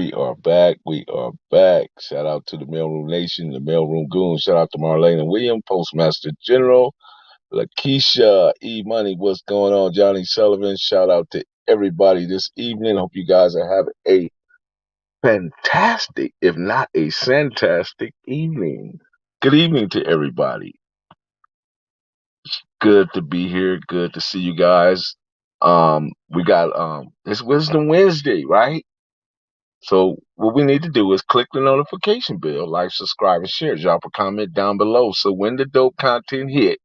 We are back. We are back. Shout out to the Mailroom Nation, the Mailroom Goons. Shout out to Marlene and William, Postmaster General, Lakeisha, E Money. What's going on? Johnny Sullivan. Shout out to everybody this evening. Hope you guys are having a fantastic, if not a fantastic evening. Good evening to everybody. Good to be here. Good to see you guys. We got it's Wisdom Wednesday, right? So what we need to do is click the notification bell, like, subscribe, and share. Drop a comment down below. So when the dope content hit,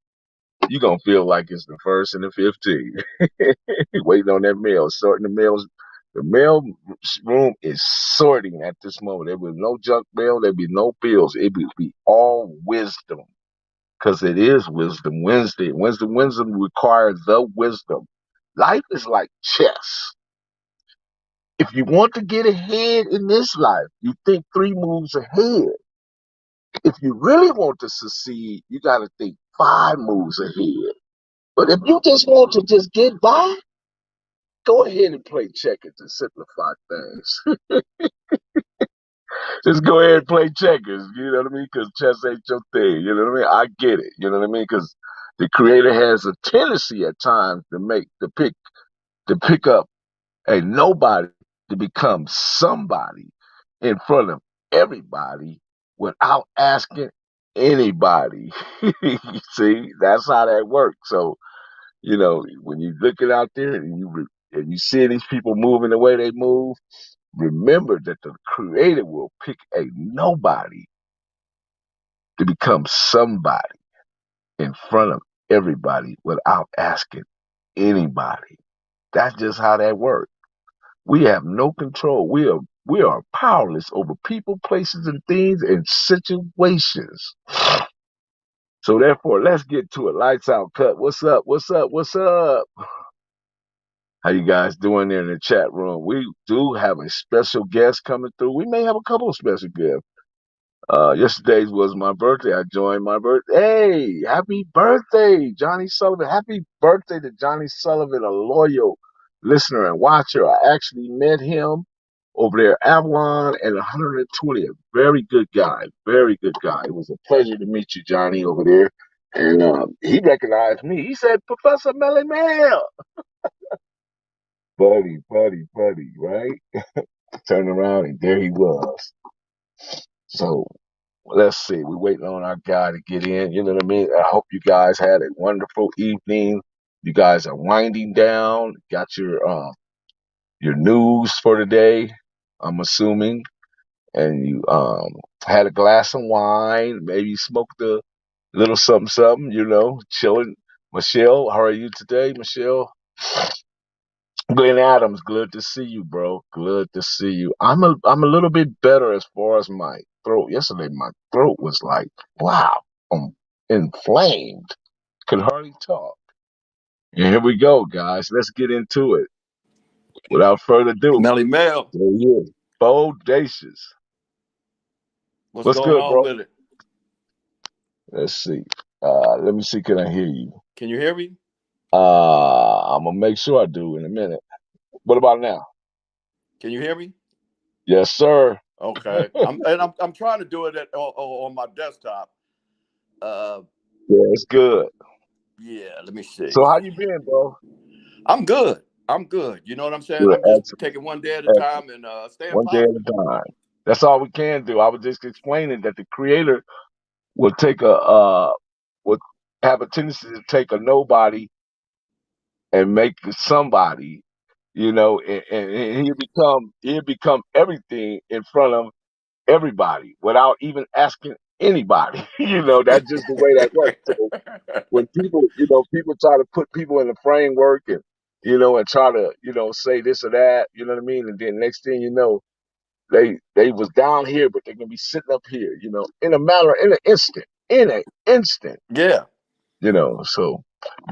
you're gonna feel like it's the first and the 15th. Waiting on that mail, sorting the mails. The mail room is sorting at this moment. There will be no junk mail. There'll be no bills. It will be all wisdom, because it is Wisdom Wednesday. Wisdom requires the wisdom. Life is like chess. If you want to get ahead in this life, you think three moves ahead. If you really want to succeed, you got to think five moves ahead. But if you just want to just get by, go ahead and play checkers to simplify things. Just go ahead and play checkers. You know what I mean? Because chess ain't your thing. You know what I mean? I get it. You know what I mean? Because the creator has a tendency at times to pick up a nobody to become somebody in front of everybody without asking anybody. See, that's how that works. So, when you look it out there and you see these people moving the way they move, remember that the creator will pick a nobody to become somebody in front of everybody without asking anybody. That's just how that works. We have no control. We are powerless over people, places, and things and situations. So therefore, let's get to it. Lights out, cut. What's up? What's up? What's up? How you guys doing there in the chat room? We do have a special guest coming through. We may have a couple of special guests. Yesterday's was my birthday. I joined my birthday. Hey, happy birthday, Johnny Sullivan. Happy birthday to Johnny Sullivan, a loyal listener and watcher. I actually met him over there, Avalon and 120. A very good guy. Very good guy. It was a pleasure to meet you, Johnny, over there. And he recognized me. He said, Professor Melly Mel. Buddy, right? Turned around and there he was. So let's see. We're waiting on our guy to get in. You know what I mean? I hope you guys had a wonderful evening. You guys are winding down. Got your news for today, I'm assuming, and you had a glass of wine, maybe smoked a little something, something. Chilling. Michelle, how are you today, Michelle? Glenn Adams, good to see you, bro. Good to see you. I'm a little bit better as far as my throat. Yesterday, my throat was like, wow, inflamed. Could hardly talk. And here we go, guys. Let's get into it. Without further ado, Melly Mel, there he is. Bodacious. what's What's going good, on bro? with it? Let's see. Let me see. Can I hear you? Can you hear me? I'm gonna make sure I do in a minute. What about now? Can you hear me? Yes, sir. Okay. I'm trying to do it on my desktop. Uh, Yeah, it's good. yeah. Let me see. So how you been, bro? I'm good. I'm good. You know what I'm saying? Good. I'm just Excellent. taking one day at a Excellent. time and staying One day at positive. a time. That's all we can do. I was just explaining that the creator will take would have a tendency to take a nobody and make somebody, and he'll become everything in front of everybody without even asking anybody. That's just the way that works. So when people try to put people in the framework and try to, say this or that, you know what I mean? And then next thing you know, they was down here, but they're gonna be sitting up here, in an instant, Yeah. So,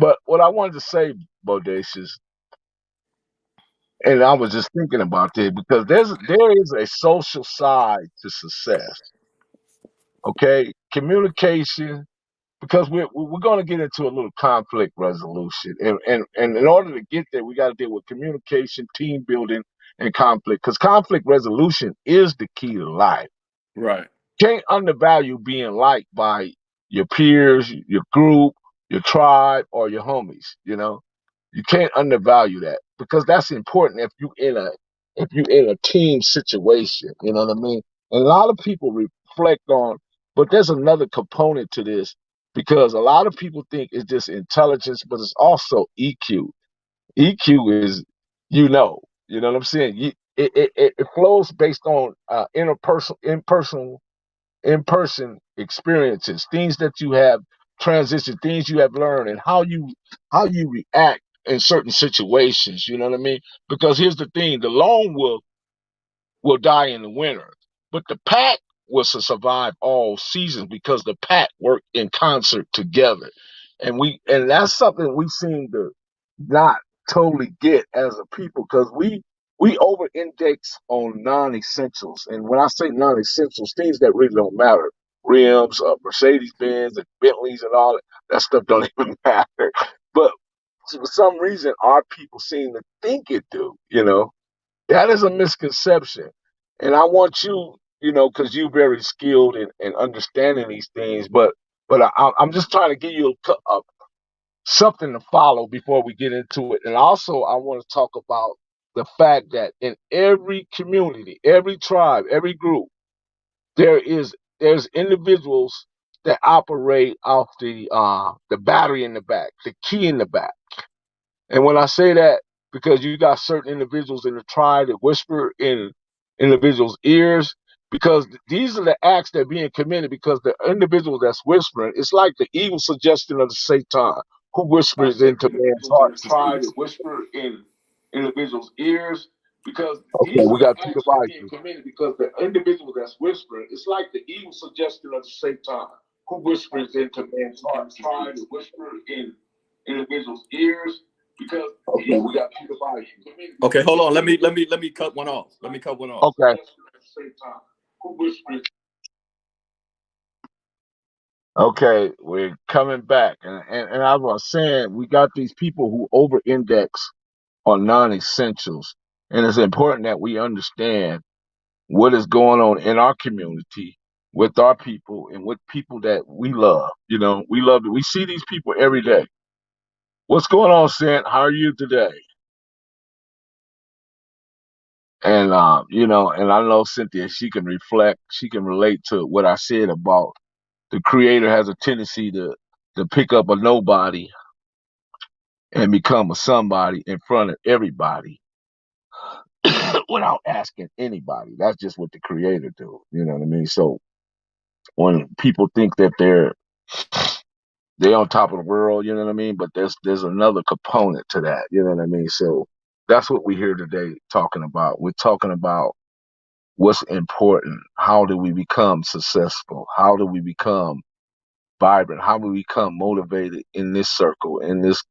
but what I wanted to say, Bodacious, and I was just thinking about this because there is a social side to success. Okay, communication, because we're going to get into a little conflict resolution, and in order to get there, we got to deal with communication, team building, in conflict, because conflict resolution is the key to life. Right. Can't undervalue being liked by your peers, your group, your tribe, or your homies. You can't undervalue that because that's important if you in a team situation. You know what I mean? And a lot of people reflect on, but there's another component to this because a lot of people think it's just intelligence, but it's also EQ. EQ is, you know what I'm saying? It flows based on impersonal in-person experiences, things that you have transitioned, things you have learned, and how you react in certain situations. You know what I mean? Because here's the thing: the lone wolf will die in the winter, but the pack will survive all seasons because the pack work in concert together, and that's something we seem to not totally get as a people because we over index on non-essentials, and when I say non-essentials, things that really don't matter, rims, Mercedes Benz, and Bentleys, and all that stuff don't even matter, but for some reason our people seem to think it do. That is a misconception. And I want you, because you're very skilled in understanding these things, but I'm just trying to give you something to follow before we get into it. And also, I want to talk about the fact that in every community, every tribe, every group, there's individuals that operate off the battery in the back, the key in the back. And when I say that, because you got certain individuals in the tribe that whisper in individuals' ears, because these are the acts that are being committed because the individual that's whispering, it's like the evil suggestion of the Satan who whispers into man's Individuals in the hearts to tribe cease. that whisper in individuals' ears because Okay, these are we the got Peter acts that are being Bison. committed because the individual that's whispering, it's like the evil suggestion of Satan who whispers into man's heart, trying to whisper in individuals' ears because Okay, these we are the got acts Peter that are Bison. being committed. Okay, hold on. Let me cut one off. Let me cut one off. Okay, Satan who whispers. okay, we're coming back, and I was saying we got these people who over-index on non-essentials, and it's important that we understand what is going on in our community with our people and with people that we love. We love it. We see these people every day. What's going on, Sent? How are you today? And and I know Cynthia, she can reflect, she can relate to what I said about the creator has a tendency to pick up a nobody and become a somebody in front of everybody without asking anybody. That's just what the creator do. You know what I mean? So when people think that they're on top of the world, you know what I mean? But there's another component to that, you know what I mean? So that's what we're here today talking about. We're talking about what's important. How do we become successful? How do we become vibrant? How do we become motivated in this circle, in this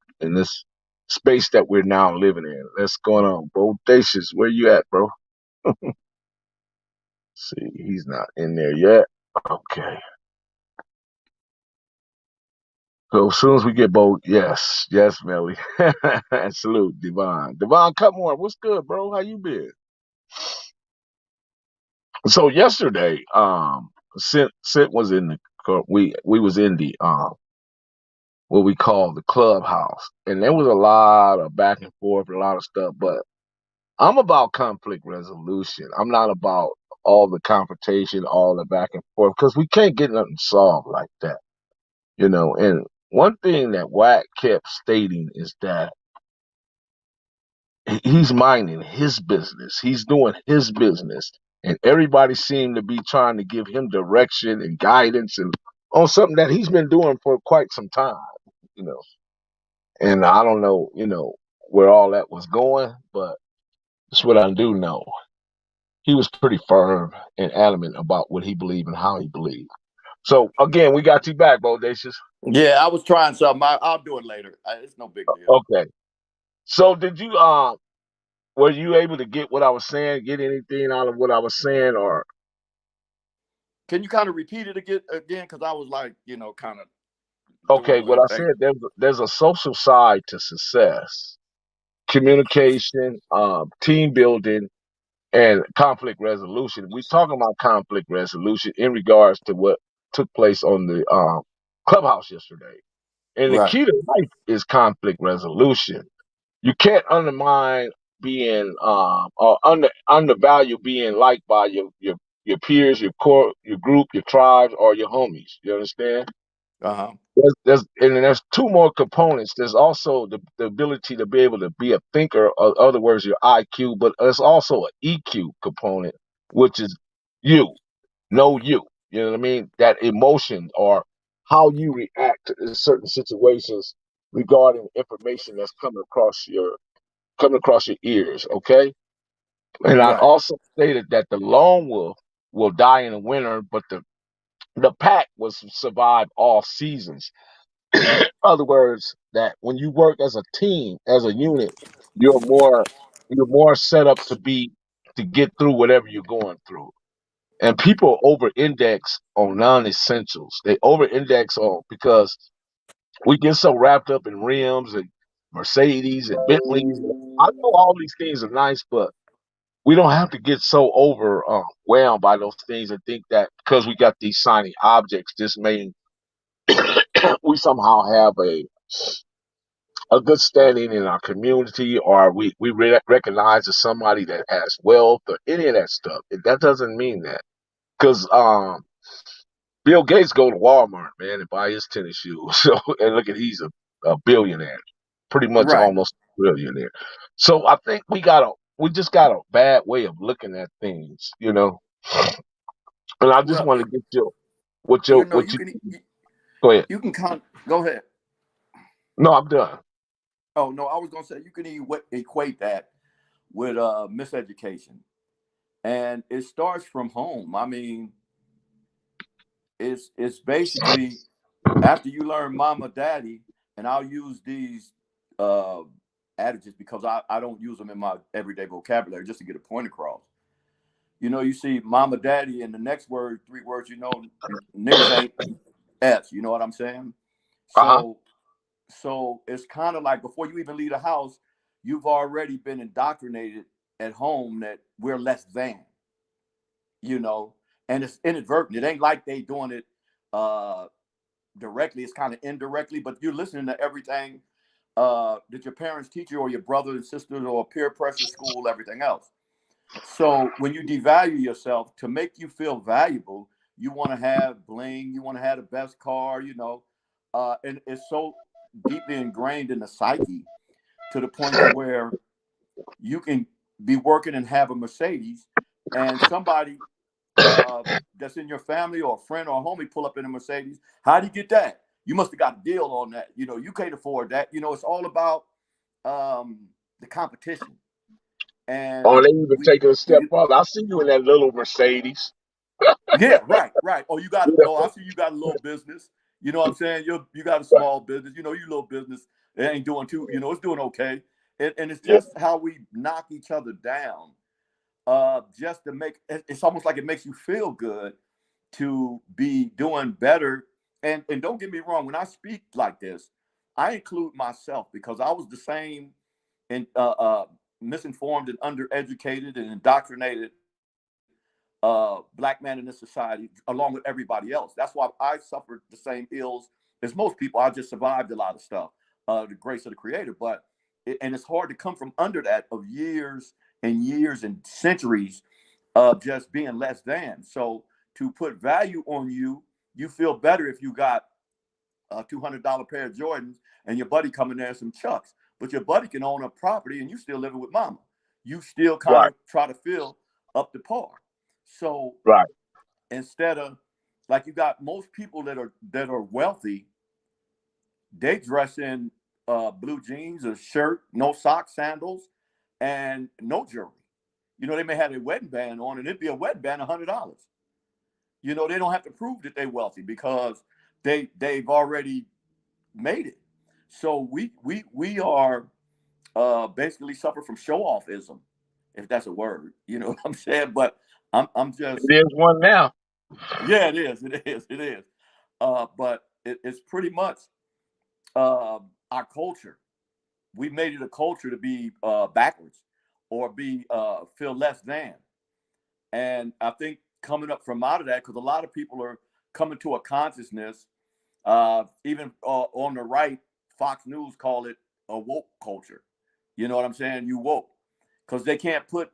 space that we're now living in? What's going on? Bodacious, where you at, bro? See, he's not in there yet. Okay. So as soon as we get both, yes, yes, Melly. Salute, Devon. Devon Cutmore, what's good, bro? How you been? So yesterday, Sint was in we was in the what we call the clubhouse, and there was a lot of back and forth, and a lot of stuff. But I'm about conflict resolution. I'm not about all the confrontation, all the back and forth, because we can't get nothing solved like that. And one thing that Wack kept stating is that he's minding his business. He's doing his business. And everybody seemed to be trying to give him direction and guidance and on something that he's been doing for quite some time, you know. And I don't know, where all that was going, but that's what I do know. He was pretty firm and adamant about what he believed and how he believed. So again, we got you back, Bodacious. Yeah, I was trying something. I'll do it later. It's no big deal. Okay. So did you were you able to get what I was saying, get anything out of what I was saying, or Can you kind of repeat it again? Because I was like, kind of doing okay, a what little I thing. said, there's a social side to success, communication, team building, and conflict resolution. We're talking about conflict resolution in regards to what took place on the clubhouse yesterday. And the Right. key to life is conflict resolution. You can't undermine being or undervalue being liked by your peers, your core, your group, your tribes, or your homies. You understand? Uh-huh. There's two more components. There's also the ability to be able to be a thinker, or other words, your IQ, but there's also an EQ component, which is you, know you. You know what I mean? That emotion or how you react to certain situations regarding information that's coming across your ears. Okay, and I've Right. also stated that the lone wolf will die in the winter, but the pack will survive all seasons. Other words, that when you work as a team, as a unit, you're more you're more set up to get through whatever you're going through. And people over index on non-essentials. They over index on because we get so wrapped up in rims and Mercedes and Bentleys. I know all these things are nice, but we don't have to get so overwhelmed by those things and think that because we got these shiny objects, this means we somehow have a good standing in our community, or we recognize as somebody that has wealth or any of that stuff. That doesn't mean that because Bill Gates go to Walmart, man, and buy his tennis shoes. So and look at he's a billionaire, pretty much Right. almost a billionaire. So I think we just got a bad way of looking at things, you know. And I just Well, want to get what you you can go ahead. you can go ahead. No, I'm done. Oh no, I was gonna say you can equate that with miseducation, and it starts from home. I mean, it's basically after you learn mama, daddy, and I'll use these uh, adages because I don't use them in my everyday vocabulary just to get a point across. You see mama, daddy, and the next word, three words, niggas ain't S. You know what I'm saying? Uh huh. So it's kind of like before you even leave the house, you've already been indoctrinated at home that we're less than, you know, and it's inadvertent. It ain't like they doing it uh directly, it's kind of indirectly, but you're listening to everything that your parents teach you or your brothers and sisters or peer pressure, school, everything else. So when you devalue yourself to make you feel valuable, you want to have bling, you want to have the best car, and it's so deeply ingrained in the psyche to the point to where you can be working and have a Mercedes, and somebody that's in your family or a friend or a homie pull up in a Mercedes. How do you get that? You must have got a deal on that. You can't afford that. It's all about the competition. Or And they even we, take it a step further. I see you in that little Mercedes. yeah, right, right. Oh, you got, You oh, know? I see you got a little business. You know what I'm saying? You got a Right. small business. You little business. It ain't doing too. It's doing okay. And it's Yeah. just how we knock each other down. Just to make it's almost like it makes you feel good to be doing better. And don't get me wrong, when I speak like this, I include myself because I was the same and misinformed and undereducated and indoctrinated black man in this society along with everybody else. That's why I suffered the same ills as most people. I just survived a lot of stuff, the grace of the creator. And it's hard to come from under that of years and years and centuries of just being less than. So to put value on you, you feel better if you got a $200 pair of Jordans and your buddy coming there some Chucks. But your buddy can own a property and you still living with mama. You still kind Right. of try to feel up to par. So Right. instead of like you got most people that are wealthy, they dress in blue jeans, a shirt, no socks, sandals, and no jewelry. They may have a wedding band on, and it'd be a wedding band $100. They don't have to prove that they're wealthy because they've already made it. So we are basically suffer from show offism, if that's a word. You know what I'm saying? But I'm just It is one now. yeah, it is, it is. But it's pretty much our culture. We made it a culture to be backwards. or be feel less than. And I think coming up from out of that, because a lot of people are coming to a consciousness, even on the right, Fox News call it a woke culture. You know what I'm saying? You woke, because they can't put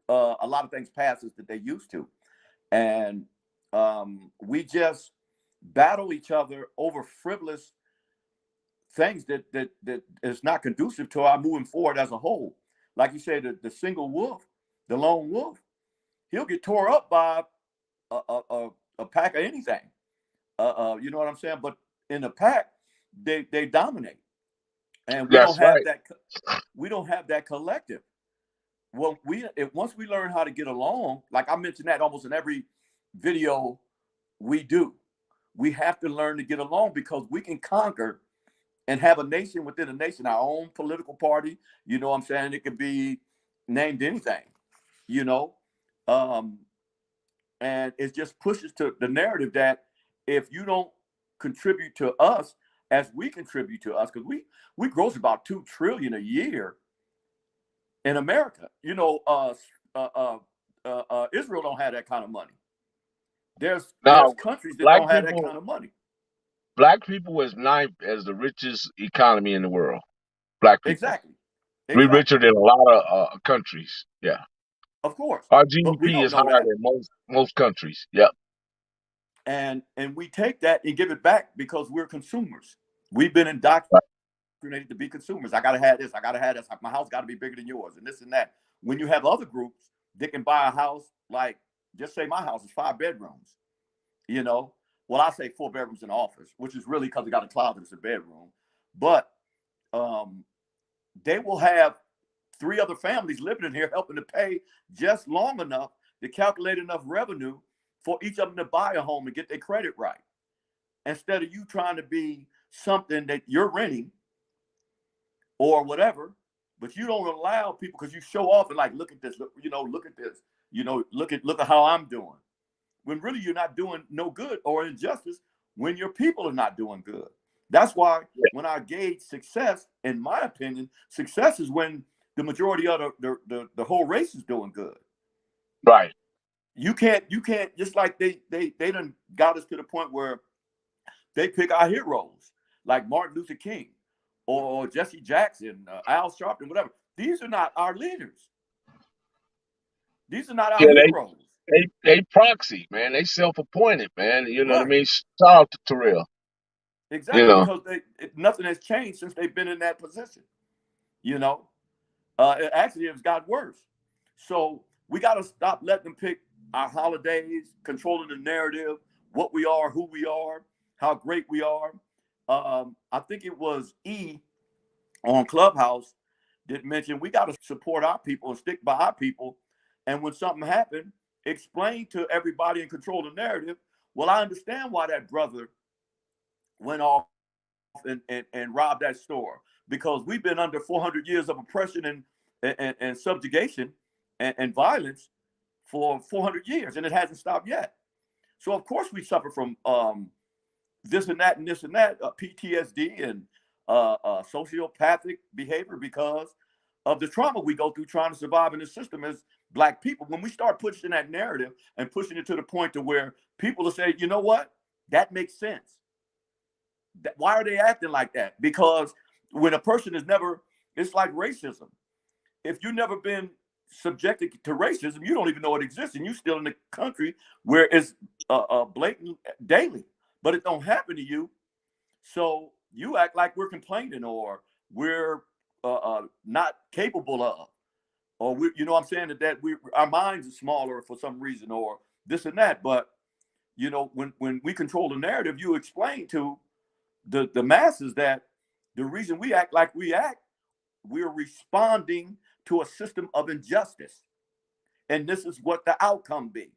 a lot of things past us that they used to, and we just battle each other over frivolous things that is not conducive to our moving forward as a whole. Like you said, the single wolf, the lone wolf, he'll get tore up by a pack of anything. You know what I'm saying? But in a pack, they dominate, and we don't That's have right. that. We don't have that collective. Well, once we learn how to get along, like I mentioned that almost in every video we do, we have to learn to get along, because we can conquer and have a nation within a nation, our own political party. You know what I'm saying? It could be named anything, you know. Um, and it just pushes to the narrative that if you don't contribute to us as we contribute to us, because we gross about 2 trillion a year in America. You know, Israel don't have that kind of money. There's Now, countries that black don't have that people, kind of money. black people is ninth as the richest economy in the world. Black people, Exactly, we richer exactly. than a lot of countries. Yeah, Of course, our but we GDP don't is know higher that, than most countries. Yep. and we take that and give it back because we're consumers. We've been Right. indoctrinated to be consumers. I gotta have this. I gotta have this. My house got to be bigger than yours, and this and that. When you have other groups that can buy a house, like just say my house is 5 bedrooms. You know, well, I say 4 bedrooms in the office, which is really because it got a closet, it's a bedroom. But um, they will have 3 other families living in here helping to pay just long enough to calculate enough revenue for each of them to buy a home and get their credit right. Instead of you trying to be something that you're renting or whatever, but you don't allow people, because you show off and like, look at this, look at this, look at how I'm doing. When really you're not doing no good or injustice when your people are not doing good. That's why Yeah. when I gauge success, in my opinion, success is when the majority of the whole race is doing good. Right. You can't just like they done got us to the point where they pick our heroes like Martin Luther King or Jesse Jackson, Al Sharpton, whatever. These are not our leaders. These are not our Yeah. heroes. They proxy, man. They self appointed, man. You know what I Right. mean? Shout out to Terrell. You Exactly, know. because nothing has changed since they've been in that position. You know, it actually has got worse. So we got to stop letting them pick our holidays, controlling the narrative, what we are, who we are, how great we are. I think it was on Clubhouse that mentioned we got to support our people and stick by our people. And when something happened, explain to everybody and control the narrative. Well, I understand why that brother went off and robbed that store, because we've been under 400 years of oppression and subjugation and violence for 400 years, and it hasn't stopped yet. So of course we suffer from this and that and this and that, PTSD and sociopathic behavior because of the trauma we go through trying to survive in the system as Black people. When we start pushing that narrative and pushing it to the point to where people will say, you know what, that makes sense. Why are they acting like that? Because when a person is never, it's like racism. If you've never been subjected to racism, you don't even know it exists, and you're still in a country where it's blatant daily, but it don't happen to you. So you act like we're complaining or we're not capable of, or we, you know what I'm saying, that we our minds are smaller for some reason or this and that. But when we control the narrative, you explain to the masses that the reason we act like we act, we're responding to a system of injustice. And this is what the outcome be.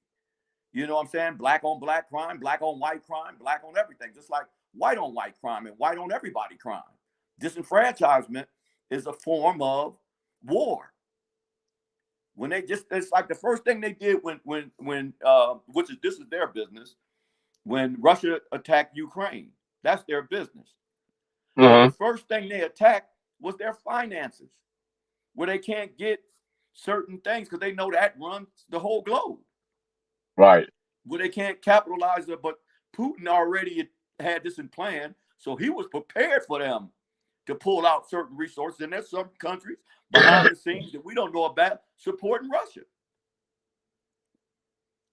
You know what I'm saying? Black on black crime, black on white crime, black on everything, just like white on white crime and white on everybody crime. Disenfranchisement is a form of war. When they just, it's like the first thing they did when which is, this is their business, when Russia attacked Ukraine. That's their business. But the Hmm. first thing they attacked was their finances, where they can't get certain things because they know that runs the whole globe. Right. Where they can't capitalize it, but Putin already had this in plan, so he was prepared for them to pull out certain resources. And there's some countries behind the scenes that we don't know about supporting Russia.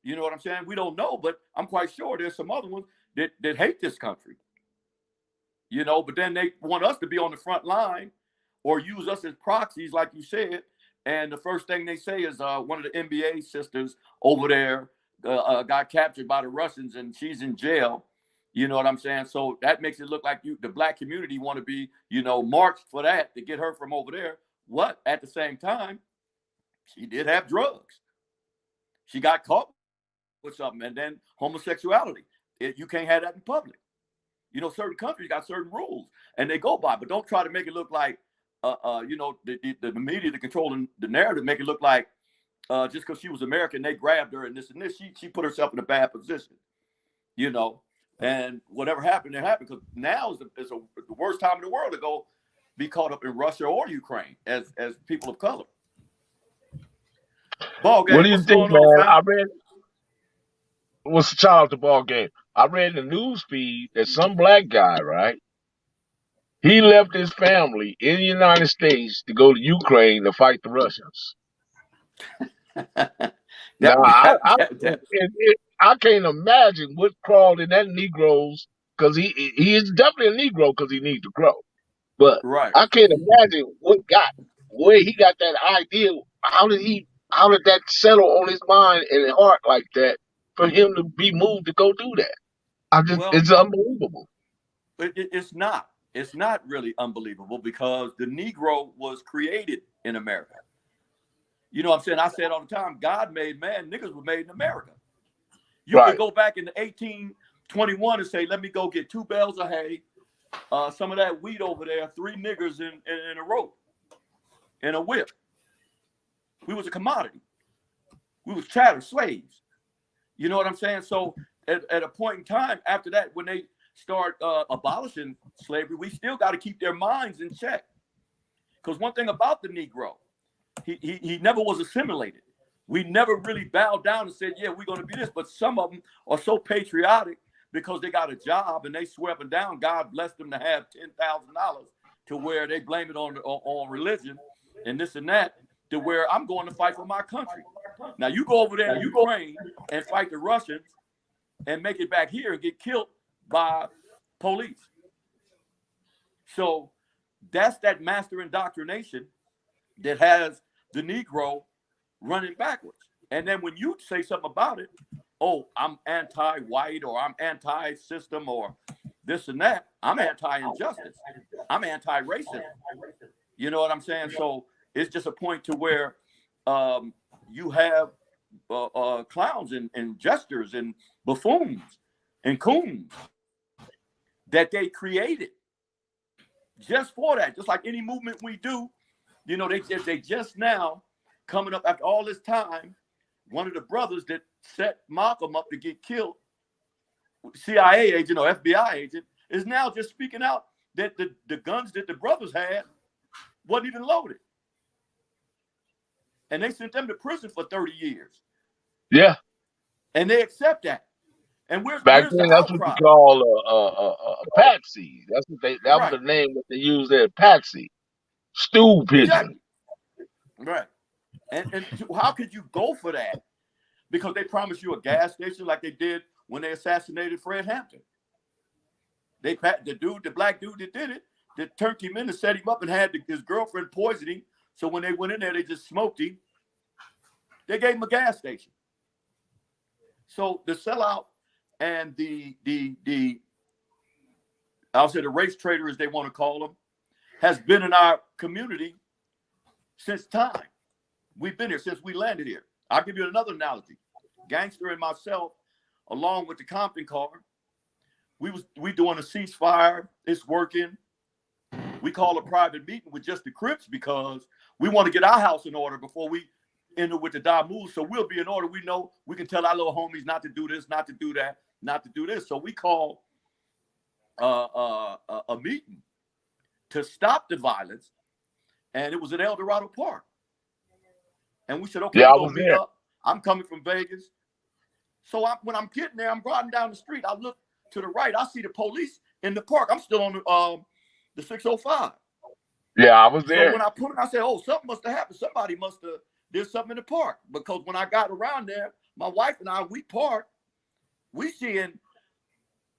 You know what I'm saying? We don't know, but I'm quite sure there's some other ones that hate this country. You know, but then they want us to be on the front line or use us as proxies, like you said. And the first thing they say is one of the NBA sisters over there got captured by the Russians and she's in jail. You know what I'm saying? So that makes it look like the black community want to be, you know, marched for that to get her from over there. What? At the same time, she did have drugs. She got caught with something, and then homosexuality. You can't have that in public. You know, certain countries got certain rules, and they go by. But don't try to make it look like, you know, the media, the controlling the narrative, make it look like just because she was American, they grabbed her and this and this. She put herself in a bad position, you know. And whatever happened, it happened because now is the worst time in the world to go be caught up in Russia or Ukraine as people of color. Ball What game, do you what's think, going on, man? fam? What's the Charles the ball game? I read in the news feed that some black guy, right? He left his family in the United States to go to Ukraine to fight the Russians. that, Now, that, I can't imagine what crawled in that Negro's, because he is definitely a Negro because he needs to grow. But right. I can't imagine where he got that idea. How did that settle on his mind and heart like that for him to be moved to go do that? Well, It's unbelievable. it's not. It's not really unbelievable because the Negro was created in America. You know what I'm saying? I say it all the time. God made man. Niggas were made in America. You could Right. go back in 1821 and say, let me go get 2 bales of hay, some of that wheat over there, 3 niggers in a rope, in a whip. We was a commodity. We was chattel slaves. You know what I'm saying? So at a point in time after that, when they start abolishing slavery, we still got to keep their minds in check. Because one thing about the Negro, he never was assimilated. We never really bowed down and said, yeah, we're going to be this. But some of them are so patriotic because they got a job and they swear up and down, God blessed them to have $10,000 to where they blame it on religion and this and that, to where I'm going to fight for my country. Now you go over there in Ukraine and fight the Russians and make it back here and get killed by police. So that's that master indoctrination that has the Negro running backwards. And then when you say something about it, oh, I'm anti-white or I'm anti-system or this and that, I'm anti-injustice. I'm anti-racism. You know what I'm saying? So it's just a point to where you have clowns and jesters and buffoons and coons that they created just for that. Just like any movement we do, you know, they just now coming up after all this time. One of the brothers that set Malcolm up to get killed, CIA agent or FBI agent, is now just speaking out that the guns that the brothers had wasn't even loaded. And they sent them to prison for 30 years. Yeah. And they accept that. And Back where's the then, that's what you outcry? call a patsy. That was the Right. name that they used there, patsy, stool pigeon. Exactly. Right. And how could you go for that? Because they promised you a gas station like they did when they assassinated Fred Hampton. The black dude that did it, that turned him in and set him up and had his girlfriend poison him. So when they went in there, they just smoked him. They gave him a gas station. So the sellout and I'll say the race trader, as they want to call them, has been in our community since time. We've been here since we landed here. I'll give you another analogy. Gangster and myself, along with the Compton car, we doing a ceasefire. It's working. We call a private meeting with just the Crips because we want to get our house in order before we enter with the Damu. So we'll be in order. We know we can tell our little homies not to do this, not to do that, not to do this. So we call a meeting to stop the violence, and it was at El Dorado Park. And we said, okay, Yeah, we're I gonna was meet there. up. I'm coming from Vegas. So when I'm getting there, I'm riding down the street. I look to the right. I see the police in the park. I'm still on the 605. Yeah, I was So there. when I put it, I said, oh, something must have happened. Somebody must have did something in the park. Because when I got around there, my wife and I, we parked. We seeing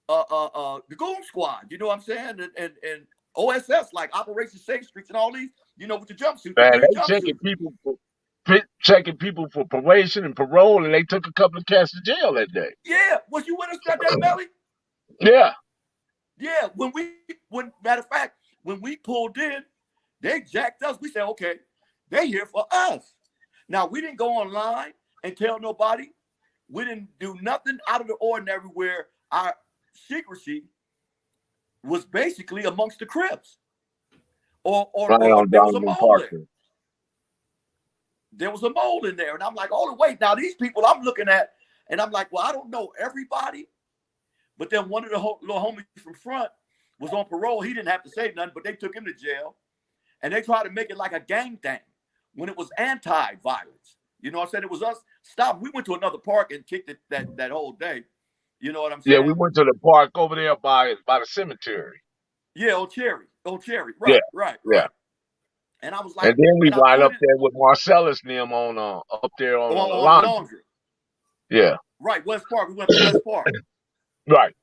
the Goon Squad. You know what I'm saying? And OSS, like Operation Safe Streets and all these, with the jumpsuits, the Man, green they jumpsuits. checking people for probation and parole, and they took a couple of cats to jail that day. Yeah. Was you with us that day, Melly? Yeah. Yeah. When matter of fact, when we pulled in, they jacked us. We said, okay, they here for us. Now, we didn't go online and tell nobody. We didn't do nothing out of the ordinary where our secrecy was basically amongst the Crips. Right Or on there was a Donovan mole there. Parker. There was a mole in there. And I'm like, oh, wait, now these people I'm looking at, and I'm like, well, I don't know everybody. But then one of the little homies from front was on parole. He didn't have to say nothing, but they took him to jail. And they tried to make it like a gang thing when it was anti-violence. You know what I'm saying? It was us. Stop. We went to another park and kicked it that whole day. You know what I'm Yeah, we saying? went to the park over there by the cemetery. Yeah, on Cherry. On Cherry. Yeah, Right, right, yeah. right. And I was like, And then we and I wind up pointed there with Marcellus and them on up there on the on the laundry. laundry. Yeah. Right, West Park. We went to West Park. Right.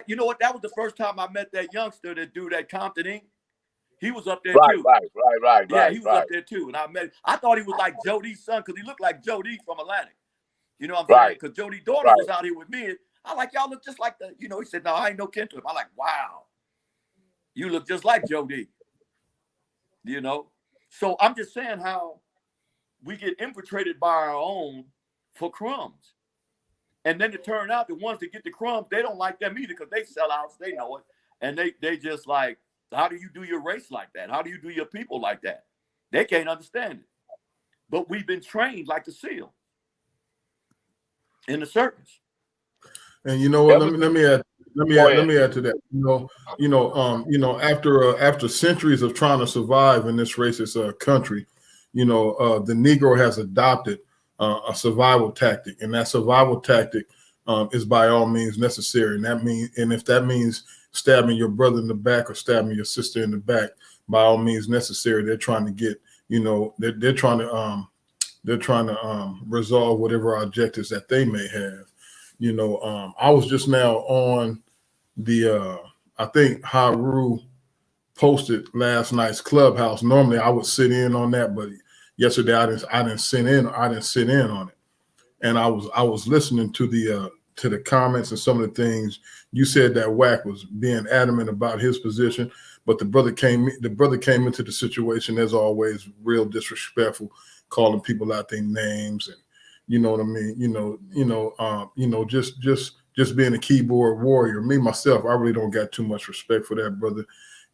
You know what? That was the first time I met that youngster that do that Compton Inc. He was up there Right, too. right, right, right, Yeah, right, he was right, up there too. And I met him. I thought he was like Jody's son because he looked like Jody from Atlantic. You know what I'm saying? right, Because Jody's daughters right. was out here with me. And I like, y'all look just like the, he said, no, I ain't no kin to him. I like, wow, you look just like Jody. So I'm just saying how we get infiltrated by our own for crumbs. And then it turned out the ones that get the crumbs, they don't like them either because they sell outs, they know it. And they just like, how do you do your race like that? How do you do your people like that? They can't understand it. But we've been trained like the SEAL in the circus. And you know what? Let me add to that. After centuries of trying to survive in this racist country, the Negro has adopted a survival tactic, and that survival tactic is by all means necessary. And if that means stabbing your brother in the back or stabbing your sister in the back, by all means necessary. They're trying to get, they're trying to resolve whatever objectives that they may have. I was just now on the I think Haru posted last night's Clubhouse. Normally I would sit in on that, but yesterday I didn't sit in on it. And I was listening to the comments and some of the things you said. That Wack was being adamant about his position, but the brother came into the situation as always real disrespectful, calling people out their names, and you know what I mean. Just being a keyboard warrior. Me myself, I really don't got too much respect for that brother,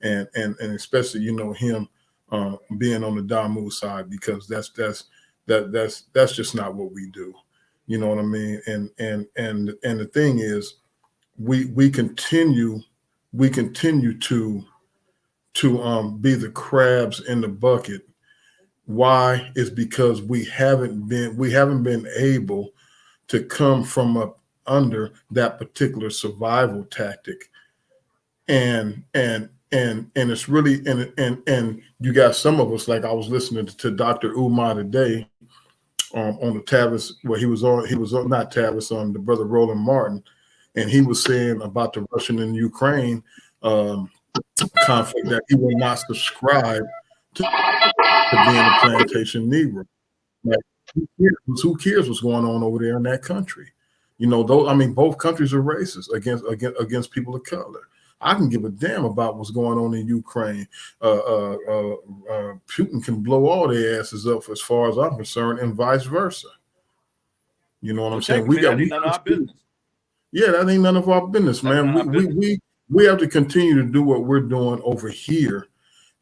and especially him being on the Damu side, because that's just not what we do. You know what I mean? And the thing is, we continue to be the crabs in the bucket. Why? Is because we haven't been able to come from up under that particular survival tactic. And it's really and you got some of us, like I was listening to Dr. Umar today on the Tavis, where he was on not Tavis, on the brother Roland Martin, and he was saying about the Russian and Ukraine conflict that he will not subscribe to being a plantation Negro. Like, who cares what's going on over there in that country? Both countries are racist against people of color. I can give a damn about what's going on in Ukraine. Putin can blow all their asses up as far as I'm concerned, and vice versa. You know what I'm saying? That ain't none of our business. Yeah, that ain't none of our business, man. We have to continue to do what we're doing over here,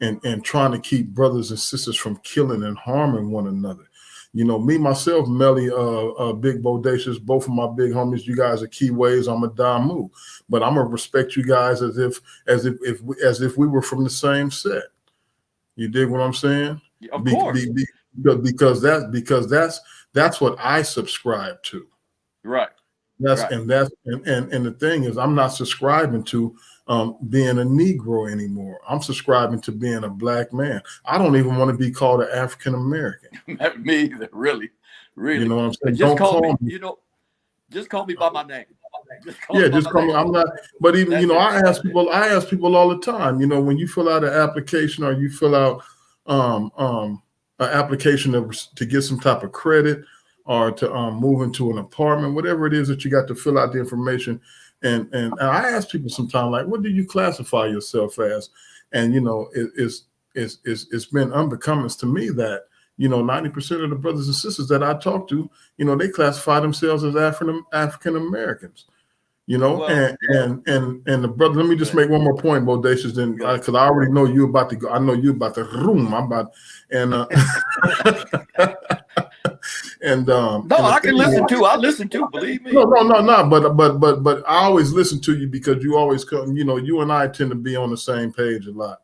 and trying to keep brothers and sisters from killing and harming one another. Me, myself, Melly, Big Bodacious, both of my big homies, you guys are Keyways, I'm a Damu. But I'm gonna respect you guys as if we were from the same set. You dig what I'm saying? Of course. because that's what I subscribe to. Right. That's Right. and that's and the thing is, I'm not subscribing to being a Negro anymore. I'm subscribing to being a black man. I don't even want to be called an African American. Me either. Really. You Really. know what I'm saying? Just Don't call call me, me. just call me by my name. Just call me Yeah, by just my call me. name. I'm not. But even That's it. I ask people. I ask people all the time. When you fill out an application or you fill out an application to get some type of credit or to move into an apartment, whatever it is that you got to fill out the information. And I ask people sometimes, like, what do you classify yourself as? And it's been unbecoming to me that 90% of the brothers and sisters that I talk to, they classify themselves as African Americans. Well, And the brother. Let me just good. make one more point, Bodacious. Then, Good. because I already know you about to go. I know you about to room. I'm about and No, and the I thing can is, listen too. I listen too. Believe no, me. no, no, no. But I always listen to you because you always come. You and I tend to be on the same page a lot.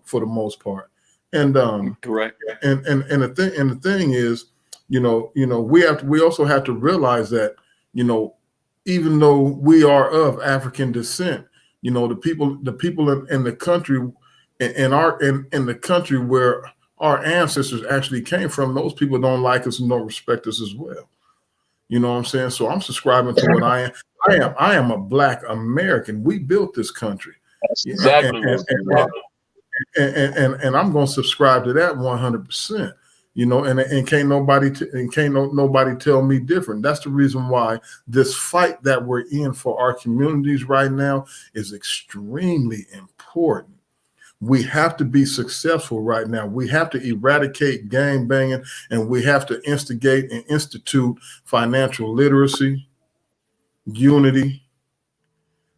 For the most part. And Correct. the thing is, we also have to realize that, you know, even though we are of African descent, the people in the country, in the country where our ancestors actually came from, those people don't like us and don't respect us as well. You know what I'm saying? So I'm subscribing to what I am. I am a black American. We built this country. That's Yeah, exactly what you are. and I'm going to subscribe to that 100%. And can't nobody tell me different. That's the reason why this fight that we're in for our communities right now is extremely important. We have to be successful right now. We have to eradicate gang banging, and we have to instigate and institute financial literacy, unity,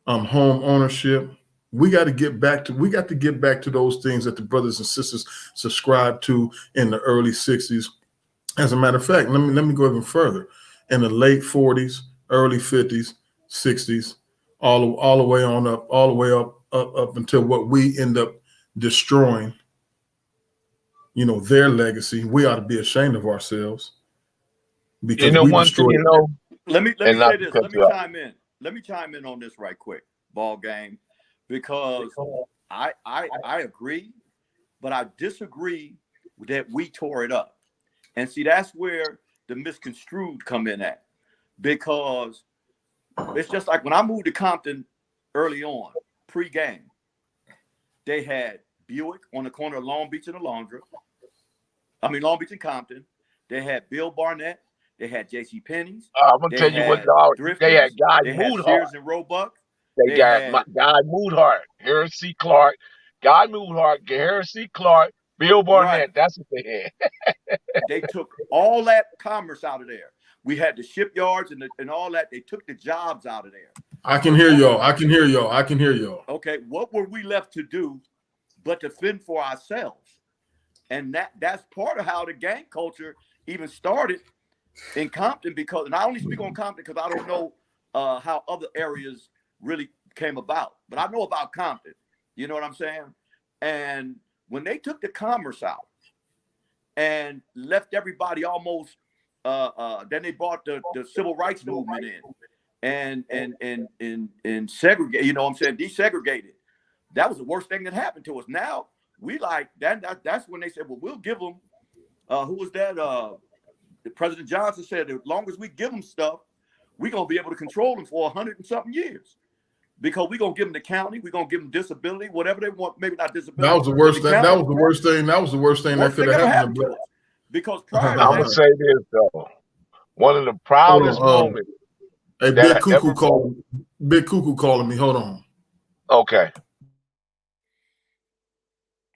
home ownership. We got to get back to those things that the brothers and sisters subscribed to in the early 60s. As a matter of fact, let me go even further. In the late 40s, early 50s, 60s, all the way on up, all the way up until what we end up destroying, their legacy. We ought to be ashamed of ourselves You because know we one thing, destroyed it. Let me and not say to this. cut Let me you off. chime in. Let me chime in on this right quick. Ball game, because I agree, but I disagree that we tore it up. And see, that's where the misconstrued come in at, because it's just like when I moved to Compton early on, pre-game, they had Buick on the corner of Long Beach and Alondra. I mean, Long Beach and Compton. They had Bill Barnett. They had J.C. Penney's. I'm gonna They tell you what had they had. Thrifters. Guy They had Moodhart. Sears and Roebuck. They They got my had Guy Moodhart, Harris C. Clark, Guy Moodhart, Harris C. Clark, Bill right. Barnett. That's what they had. They took all that commerce out of there. We had the shipyards and all that. They took the jobs out of there. I can So hear what? y'all. I can hear y'all. I can hear y'all. Okay, what were we left to do but to fend for ourselves? And that's part of how the gang culture even started in Compton. Because, and I only speak on Compton because I don't know how other areas really came about, but I know about Compton. You know what I'm saying? And when they took the commerce out and left everybody almost, then they brought the civil rights movement in and segregate. You know what I'm saying? Desegregated. That was the worst thing that happened to us. Now we like that. That's when they said, well, we'll give them. Who was that? President Johnson said, as long as we give them stuff, we're gonna be able to control them for 100 and something years, because we're gonna give them the county, we're gonna give them disability, whatever they want. Maybe not That disability, was the but worst the thing. That county. was the worst thing. That was the worst thing that Worst could thing have ever happened happened to to us. Because prior to I'm gonna that, Black. say this though. One of the Hold proudest on. moments Hey, that I Big Cuckoo ever. calling. Big Cuckoo calling me. Hold on. Okay,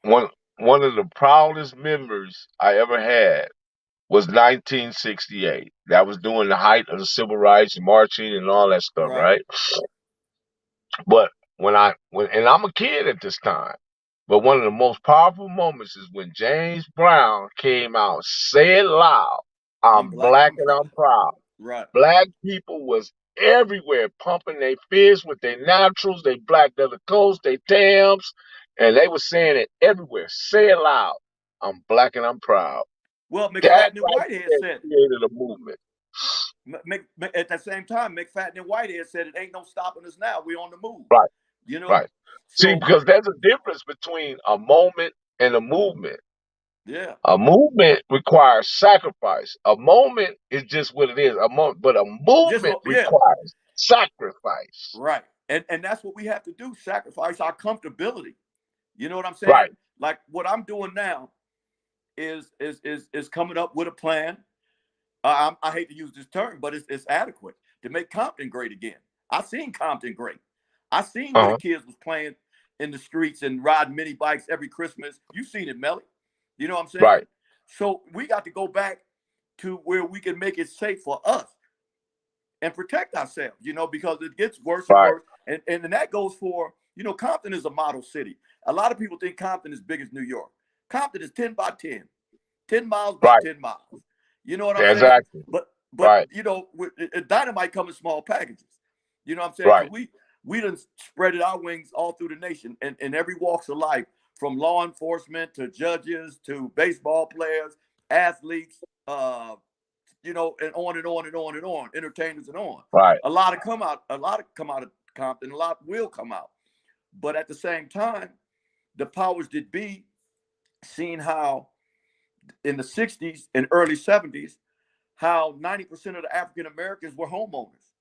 one one of the proudest members I ever had was 1968. That was during the height of the civil rights marching and all that stuff, right? right? But and I'm a kid at this time. But one of the most powerful moments is when James Brown came out, say it loud, I'm I'm black. black I'm and proud. I'm proud. Right. Black people was everywhere pumping their fists with their naturals, they black leather coats, they tams, and they were saying it everywhere. Say it loud. I'm black and I'm proud. Well, That McFadden and right Whitehead there said created a movement. at the same time, McFadden and Whitehead said it ain't no stopping us now. We on the move. Right, You know? right. See, So because there's a difference between a moment and a movement. yeah. A movement requires sacrifice. A moment is just what it is. A moment, but a Just movement yeah. requires sacrifice. Right. And that's what we have to do, sacrifice our comfortability. You know what I'm saying? Right, Like what I'm doing now is coming up with a plan. I hate to use this term, but it's adequate to make Compton great again. I seen Compton great. I seen where the uh-huh. kids was playing in the streets and riding mini bikes every Christmas. You seen it, Melly. You know what I'm saying? Right, So we got to go back to where we can make it safe for us and protect ourselves, because it gets worse and right, worse. And that goes for, Compton is a model city. A lot of people think Compton is big as New York. Compton is 10 by 10, 10 miles by right. 10 miles. You know what I'm saying? Exactly. But Right, dynamite come in small packages. You know what I'm saying? right, Because we done spread it our wings all through the nation and in every walks of life, from law enforcement to judges to baseball players, athletes, and on and on and on and on, entertainers and on. right, A lot come out of Compton, a lot will come out. But at the same time, the powers that be seen how in the 60s and early 70s, how 90% of the African Americans were homeowners.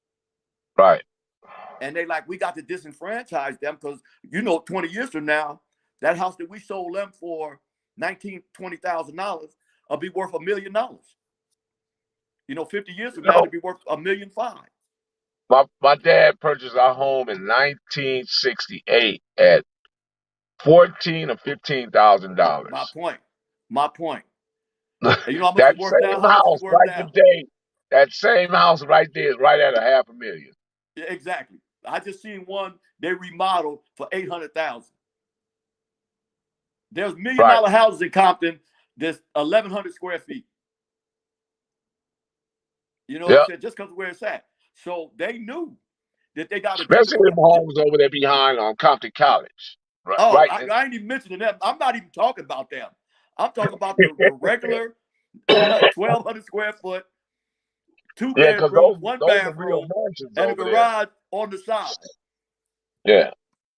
right. And they like, we got to disenfranchise them because, 20 years from now, that house that we sold them for $20,000 will be worth $1 million. 50 years from You now, know, it'll be worth $1.5 million. my dad purchased our home in 1968 at $14,000 or My $15,000. point. My point. And you know how much That it's worth now? same How much is house it worth right now? today, that same house right there is right at $500,000. Yeah, exactly. I just seen one they remodeled for 800,000. There's $1 million Right. houses in Compton. There's 1,100 square feet. You know what I'm Yep. saying? Just because of where it's at. So they knew that they got to Especially them gentrify. homes over there behind Compton College. Right. Oh, Right. I ain't even mentioning them. I'm not even talking about them. I'm talking about the regular 1,200 square foot, two Yeah, because bedrooms, one those are real bathroom, mansions and a over there. garage on the side. Yeah.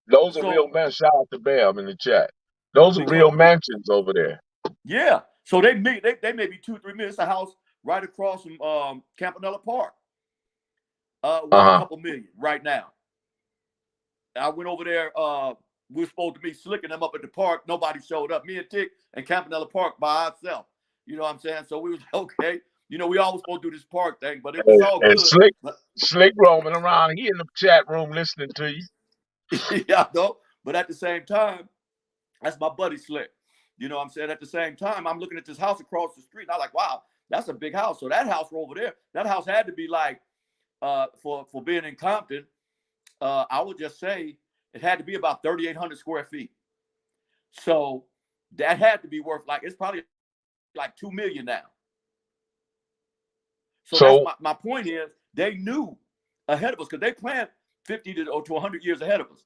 Those are real So mansions. Shout out to Bam in the chat. Those are because real mansions over there. yeah, so they may be 2-3 minutes. A house right across from Campanella Park, worth a Uh-huh. couple million right now. I went over there. We were supposed to be slicking them up at the park. Nobody showed up. Me and Tick and Campanella Park by ourselves. You know what I'm saying? So we was okay. We always supposed to do this park thing, but it was all And good. Slick roaming around. He in the chat room listening to you. Yeah, though. But at the same time, that's my buddy Slick. You know what I'm saying? At the same time, I'm looking at this house across the street, and I'm like, wow, that's a big house. So that house over there, that house had to be like, for being in Compton, I would just say it had to be about 3,800 square feet. So that had to be worth it's probably like 2 million now. So that's So my point is they knew ahead of us because they planned 50 to 100 years ahead of us.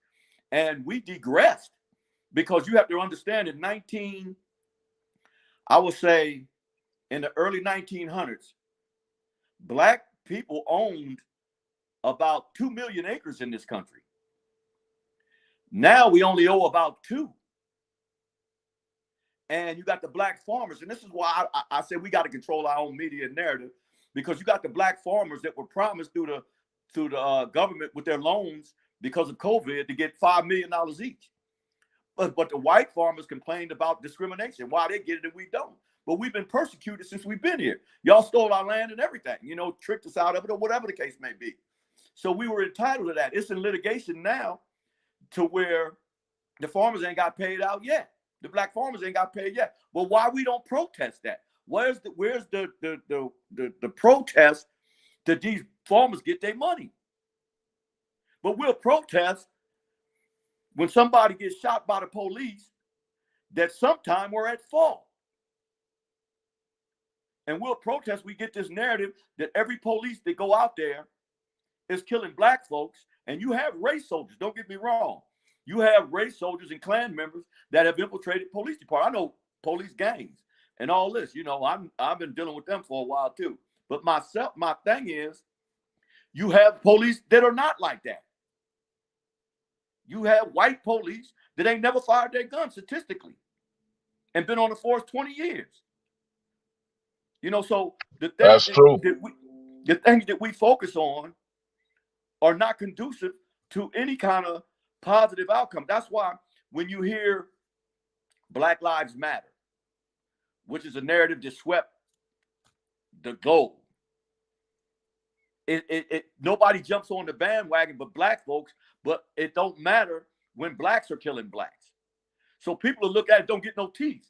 And we digressed because you have to understand I would say in the early 1900s, Black people owned about 2 million acres in this country. Now we only owe about 2. And you got the Black farmers. And this is why I say we got to control our own media narrative, because you got the Black farmers that were promised through the government with their loans because of COVID to get $5 million each. But the white farmers complained about discrimination, why they get it and we don't. But we've been persecuted since we've been here. Y'all stole our land and everything, tricked us out of it or whatever the case may be. So we were entitled to that. It's in litigation now to where the farmers ain't got paid out yet. The Black farmers ain't got paid yet. Well, why we don't protest that? Where's the protest that these farmers get their money? But we'll protest when somebody gets shot by the police that sometime we're at fault. And we'll protest, we get this narrative that every police that go out there is killing Black folks. And you have race soldiers, don't get me wrong. You have race soldiers and Klan members that have infiltrated police departments. I know police gangs. and all this. You know, I've been dealing with them for a while too. But my thing is, you have police that are not like that. You have white police that ain't never fired their gun statistically and been on the force 20 years. You know, so the things That's true. that we focus on are not conducive to any kind of positive outcome. That's why when you hear Black Lives Matter, which is a narrative that swept the globe, nobody jumps on the bandwagon but black folks, but it don't matter when blacks are killing blacks. So people who look at it don't get no teeth.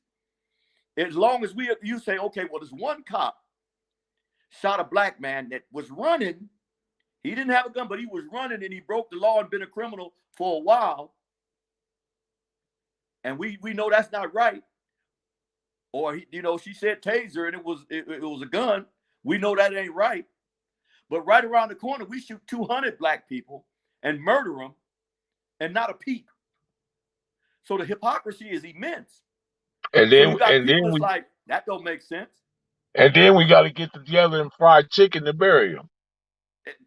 As long as you say, okay, well, this one cop shot a black man that was running. He didn't have a gun, but he was running and he broke the law and been a criminal for a while. And we know that's not right. Or, she said taser and it was a gun. We know that ain't right. But right around the corner, we shoot 200 black people and murder them and not a peep. So the hypocrisy is immense. And So then you got and then people that's we like, that don't make sense. and then we got to get together and fry chicken to bury them.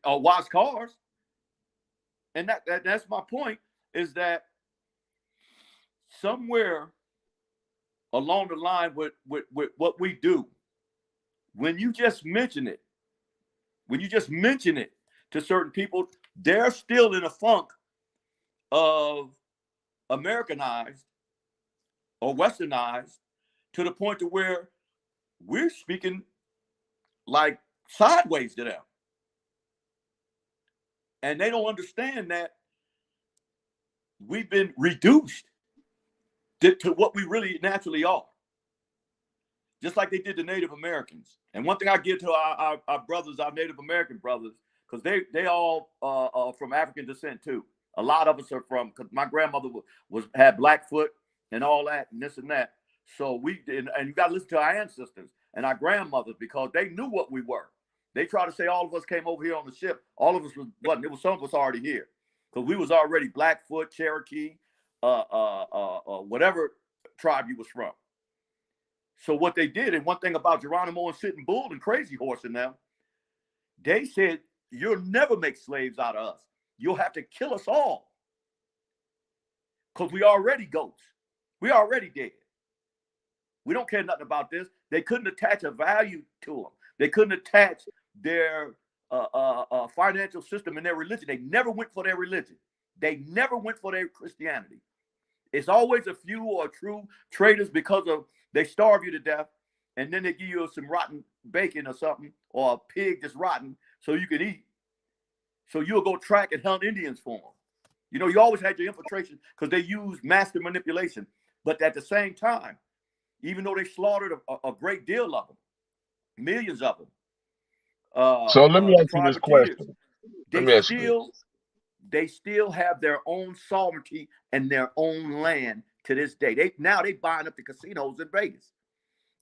Or wash cars. And that's my point, is that somewhere along the line with what we do, when you just mention it to certain people, they're still in a funk of Americanized or Westernized to the point to where we're speaking like sideways to them. And they don't understand that we've been reduced to what we really naturally are. Just like they did the Native Americans. And one thing I give to our brothers, our Native American brothers, because they all are from African descent too. A lot of us are from, because my grandmother had Blackfoot and all that and this and that. So and you got to listen to our ancestors and our grandmothers, because they knew what we were. They try to say all of us came over here on the ship. All of us wasn't. It was some of us already here, because we was already Blackfoot, Cherokee, whatever tribe you was from. So what they did, and one thing about Geronimo and Sitting Bull and Crazy Horse and them, they said, you'll never make slaves out of us. You'll have to kill us all, because we already ghosts. We already dead. We don't care nothing about this. They couldn't attach a value to them. They couldn't attach their financial system and their religion. They never went for their religion. They never went for their Christianity. It's always a few or true traitors, because they starve you to death, and then they give you some rotten bacon or something, or a pig that's rotten so you can eat. So you'll go track and hunt Indians for them. You always had your infiltration because they used master manipulation. But at the same time, even though they slaughtered a great deal of them, millions of them, So let me the ask you this privateers, question. Let they me ask you still have their own sovereignty and their own land to this day. They buying up the casinos in Vegas.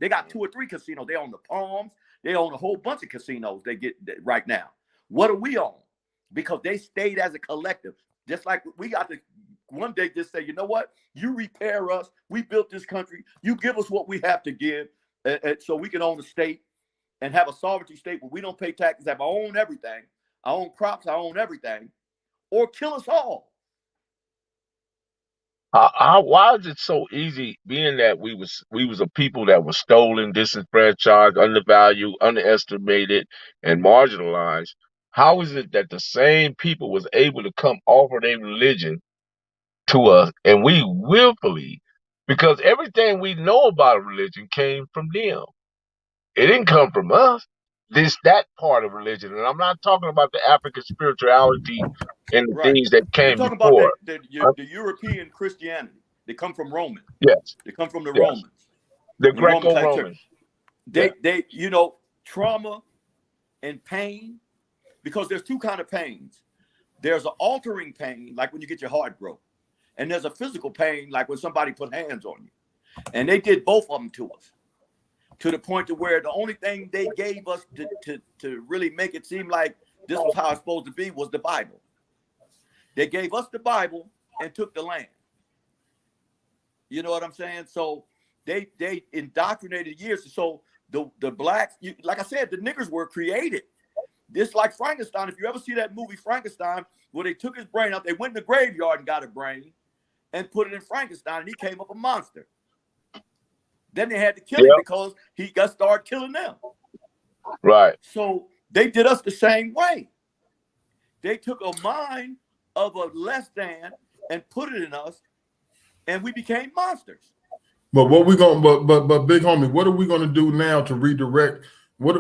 They got 2 or 3 casinos. They own the Palms. They own a whole bunch of casinos they get right now. What do we own? Because they stayed as a collective. Just like we got to one day just say, you know what? You repair us. We built this country. You give us what we have to give, so we can own a state and have a sovereignty state where we don't pay taxes, have our own everything, our own crops, our own everything, or kill us all. why is it so easy, being that we was a people that was stolen, disenfranchised, undervalued, underestimated, and marginalized? How is it that the same people was able to come offer their religion to us, and we willfully, because everything we know about religion came from them. It didn't come from us. That part of religion, and I'm not talking about the African spirituality and the Right. things that You're came talking about before. the Uh, European Christianity. They come from Roman. yes, They come from the yes. Romans The and the Roman Catholic Church. Greco-Roman. Yeah. They trauma and pain, because there's 2 kind of pains. There's an altering pain, like when you get your heart broke, and there's a physical pain, like when somebody put hands on you. And they did both of them to us, to the point to where the only thing they gave us to really make it seem like this was how it's supposed to be was the Bible. They gave us the Bible and took the land. You know what I'm saying? So they indoctrinated years. So the blacks, like I said, the niggers were created. Just like Frankenstein. If you ever see that movie Frankenstein, where they took his brain out, they went in the graveyard and got a brain and put it in Frankenstein, and he came up a monster. Then they had to kill him because he got started killing them. Right. So they did us the same way. They took a mind of a less than and put it in us, and we became monsters. But what we going but big homie, what are we going to do now to redirect? What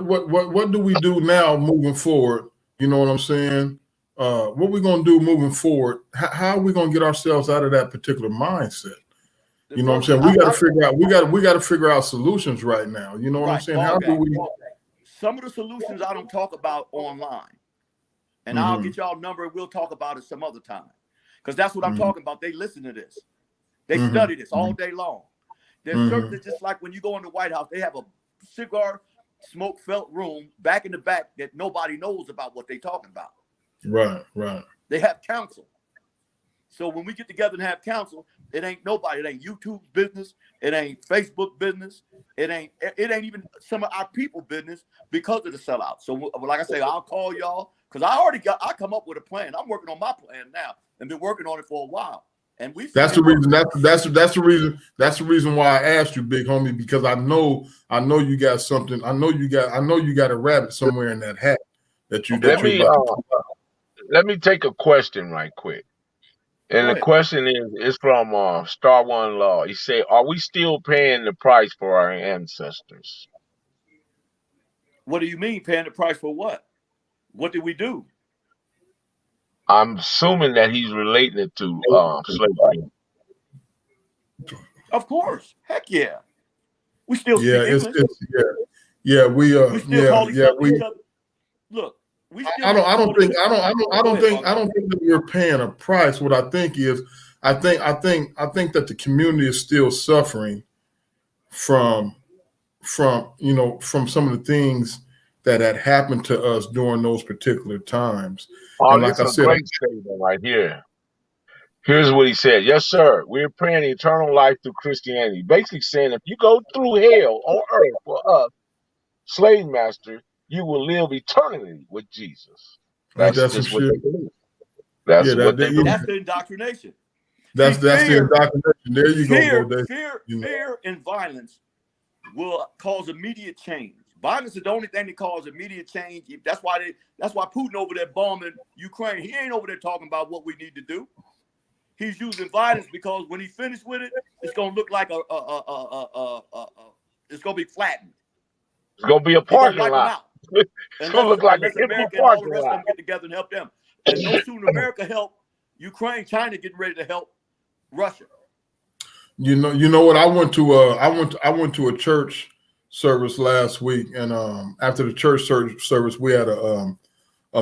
do we do now moving forward? You know what I'm saying? What we going to do moving forward? How are we going to get ourselves out of that particular mindset? You know what I'm saying? We got to figure out. We got to figure out solutions right now. You know what I'm saying? How do we? Some of the solutions I don't talk about online, and I'll get y'all number and we'll talk about it some other time, because that's what I'm talking about. They listen to this. They study this all day long. There's certainly, just like when you go in the White House, they have a cigar smoke felt room back in the back that nobody knows about what they talking about. Right, right. They have counsel. So when we get together and have counsel, it ain't nobody. It ain't YouTube's business. It ain't Facebook business. It ain't even some of our people business because of the sellout. So like I say, I'll call y'all because I come up with a plan. I'm working on my plan now and been working on it for a while. And that's the reason. That's the reason why I asked you, big homie, because I know you got something. I know you got a rabbit somewhere in that hat that you. Let me take a question right quick. And the question is from Star One Law. He said, "Are we still paying the price for our ancestors?" What do you mean paying the price for what? What did we do? I'm assuming that he's relating it to slavery. Of course, heck yeah. We still speak English. We still call each other. Look, we still. I don't think that we're paying a price. What I think is, I think that the community is still suffering from some of the things that had happened to us during those particular times. Oh, and like I said, great statement right here. Here's what he said. Yes, sir. We're praying eternal life through Christianity. Basically saying if you go through hell on earth for us, slave master, you will live eternity with Jesus. That's just what they believe. That's the indoctrination. That's the indoctrination. There you go. Fear and violence will cause immediate change. Violence is the only thing that causes immediate change. That's why Putin over there bombing Ukraine. He ain't over there talking about what we need to do. He's using violence because when he finished with it, it's gonna look like it's gonna be flattened. It's gonna be a parking lot. It's gonna look like America and all the rest of them get together and help them. And no sooner America help Ukraine, China getting ready to help Russia. You know what? I went to a church service last week, and after the church service, we had a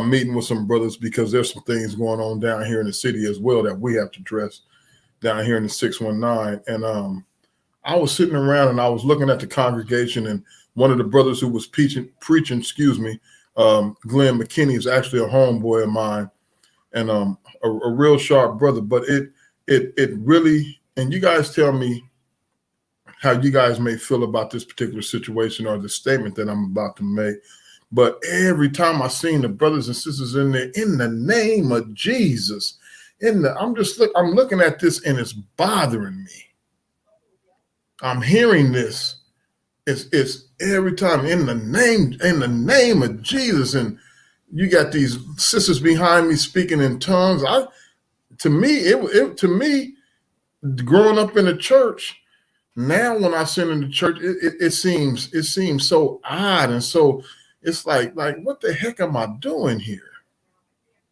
meeting with some brothers because there's some things going on down here in the city as well that we have to address down here in the 619. And I was sitting around and I was looking at the congregation, and one of the brothers who was preaching, Glenn McKinney, is actually a homeboy of mine, and a real sharp brother. But it really, and you guys tell me how you guys may feel about this particular situation or the statement that I'm about to make. But every time I seen the brothers and sisters in there, in the name of Jesus, I'm looking at this and it's bothering me. I'm hearing this. It's every time in the name of Jesus, and you got these sisters behind me speaking in tongues. To me, growing up in the church, now when I sit in the church, it seems so odd, and so it's like what the heck am I doing here?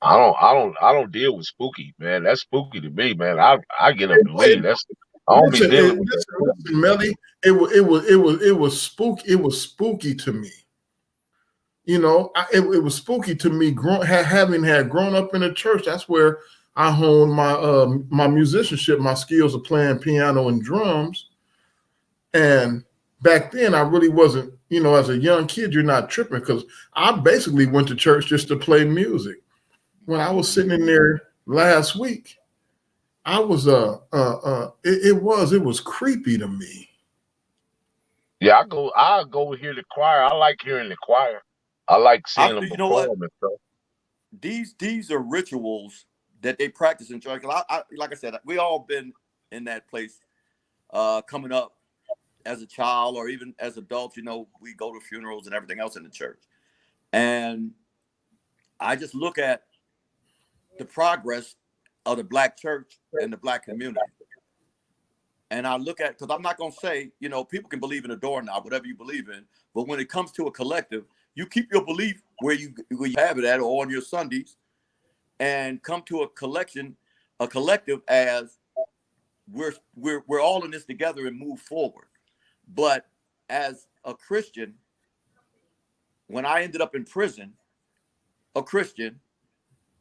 I don't deal with spooky, man. That's spooky to me, man. I get up and leave. I don't be dealing with that. Listen, Melly, it was spooky. It was spooky to me. You know, it was spooky to me. Having grown up in a church, that's where I honed my musicianship, my skills of playing piano and drums. And back then, I really wasn't. You know, as a young kid, you're not tripping because I basically went to church just to play music. When I was sitting in there last week, I was it was creepy to me. Yeah, I go hear the choir. I like hearing the choir. I like seeing them You know what? perform and stuff. These are rituals that they practice in church. Like I said, we all been in that place coming up as a child or even as adults. We go to funerals and everything else in the church. And I just look at the progress of the black church and the black community. And I look at, because I'm not going to say, people can believe in a doorknob, whatever you believe in. But when it comes to a collective, you keep your belief where you have it at or on your Sundays and come to a collective as we're all in this together and move forward. But as a Christian, when I ended up in prison, a Christian,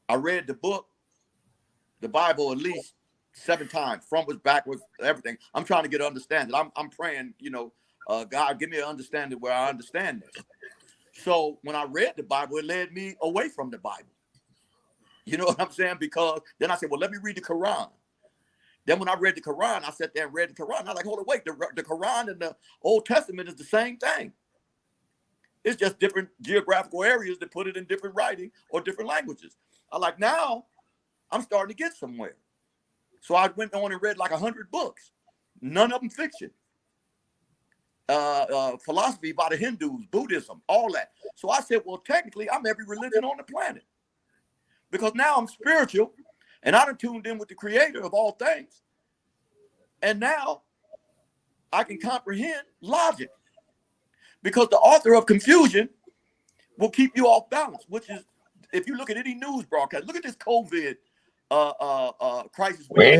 I read the Bible at least 7 times, frontwards, backwards, everything. I'm trying to get an understanding. I'm praying, God, give me an understanding where I understand this. So when I read the Bible, it led me away from the Bible. You know what I'm saying? Because then I said, well, let me read the Quran. Then when I read the Quran, I sat there and read the Quran. I was like, hold on, wait, the Quran and the Old Testament is the same thing. It's just different geographical areas that put it in different writing or different languages. I like, now I'm starting to get somewhere. So I went on and read like 100 books, none of them fiction. Philosophy by the Hindus, Buddhism, all that. So I said, well, technically, I'm every religion on the planet. Because now I'm spiritual, and I done tuned in with the creator of all things. And now I can comprehend logic. Because the author of confusion will keep you off balance, which is, if you look at any news broadcast, look at this COVID crisis we had.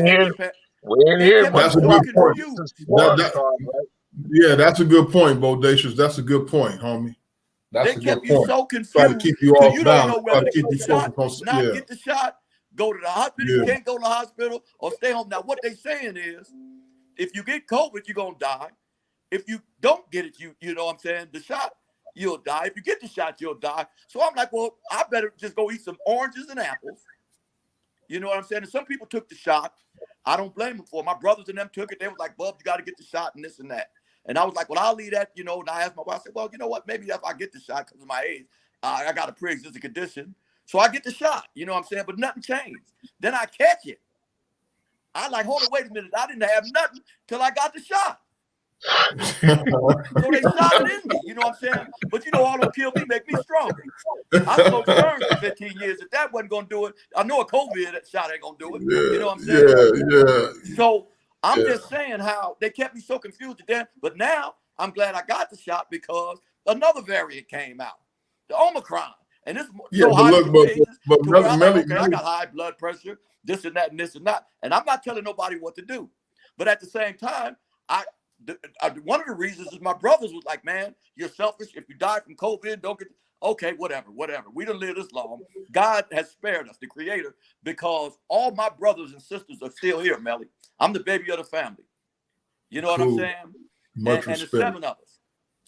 We ain't It hear kept much you That's a so good about point. COVID confused. since the war That, started, right? yeah, that's a good point, Bodacious. That's a good point, homie. That's They a good kept you point. so Try to confused keep you till off you don't balance. know Try whether to to keep get the you shot, focused on, not yeah. get the shot, go to the hospital. Yeah. You can't go to the hospital or stay home. Now, what they saying is, if you get COVID, you're gonna die. If you don't get it, you know what I'm saying, the shot, you'll die. If you get the shot, you'll die. So I'm like, well, I better just go eat some oranges and apples. You know what I'm saying? And some people took the shot. I don't blame them for it. My brothers and them took it. They was like, Bub, you got to get the shot and this and that. And I was like, well, I'll leave that, And I asked my wife, I said, well, you know what? Maybe if I get the shot because of my age, I got a pre-existing condition. So I get the shot, you know what I'm saying? But nothing changed. Then I catch it. I like, hold on, wait a minute. I didn't have nothing till I got the shot. So they shot it in me, you know what I'm saying? But all don't kill me, make me stronger. I smoked Stearns for 15 years. If that wasn't going to do it, I know a COVID shot ain't going to do it. You know what I'm saying? Yeah. So I'm just saying how they kept me so confused to death. But now I'm glad I got the shot because another variant came out, the Omicron. And it's Yeah, so but highly look, contagious but to where I'm like, Melly, okay, I got high blood pressure, this and that and this and that. And I'm not telling nobody what to do. But at the same time, one of the reasons is my brothers was like, man, you're selfish. If you die from COVID, don't get, okay, whatever. We done lived this long. God has spared us, the creator, because all my brothers and sisters are still here, Melly. I'm the baby of the family. You know what I'm saying? Much And the respect. 7 of us.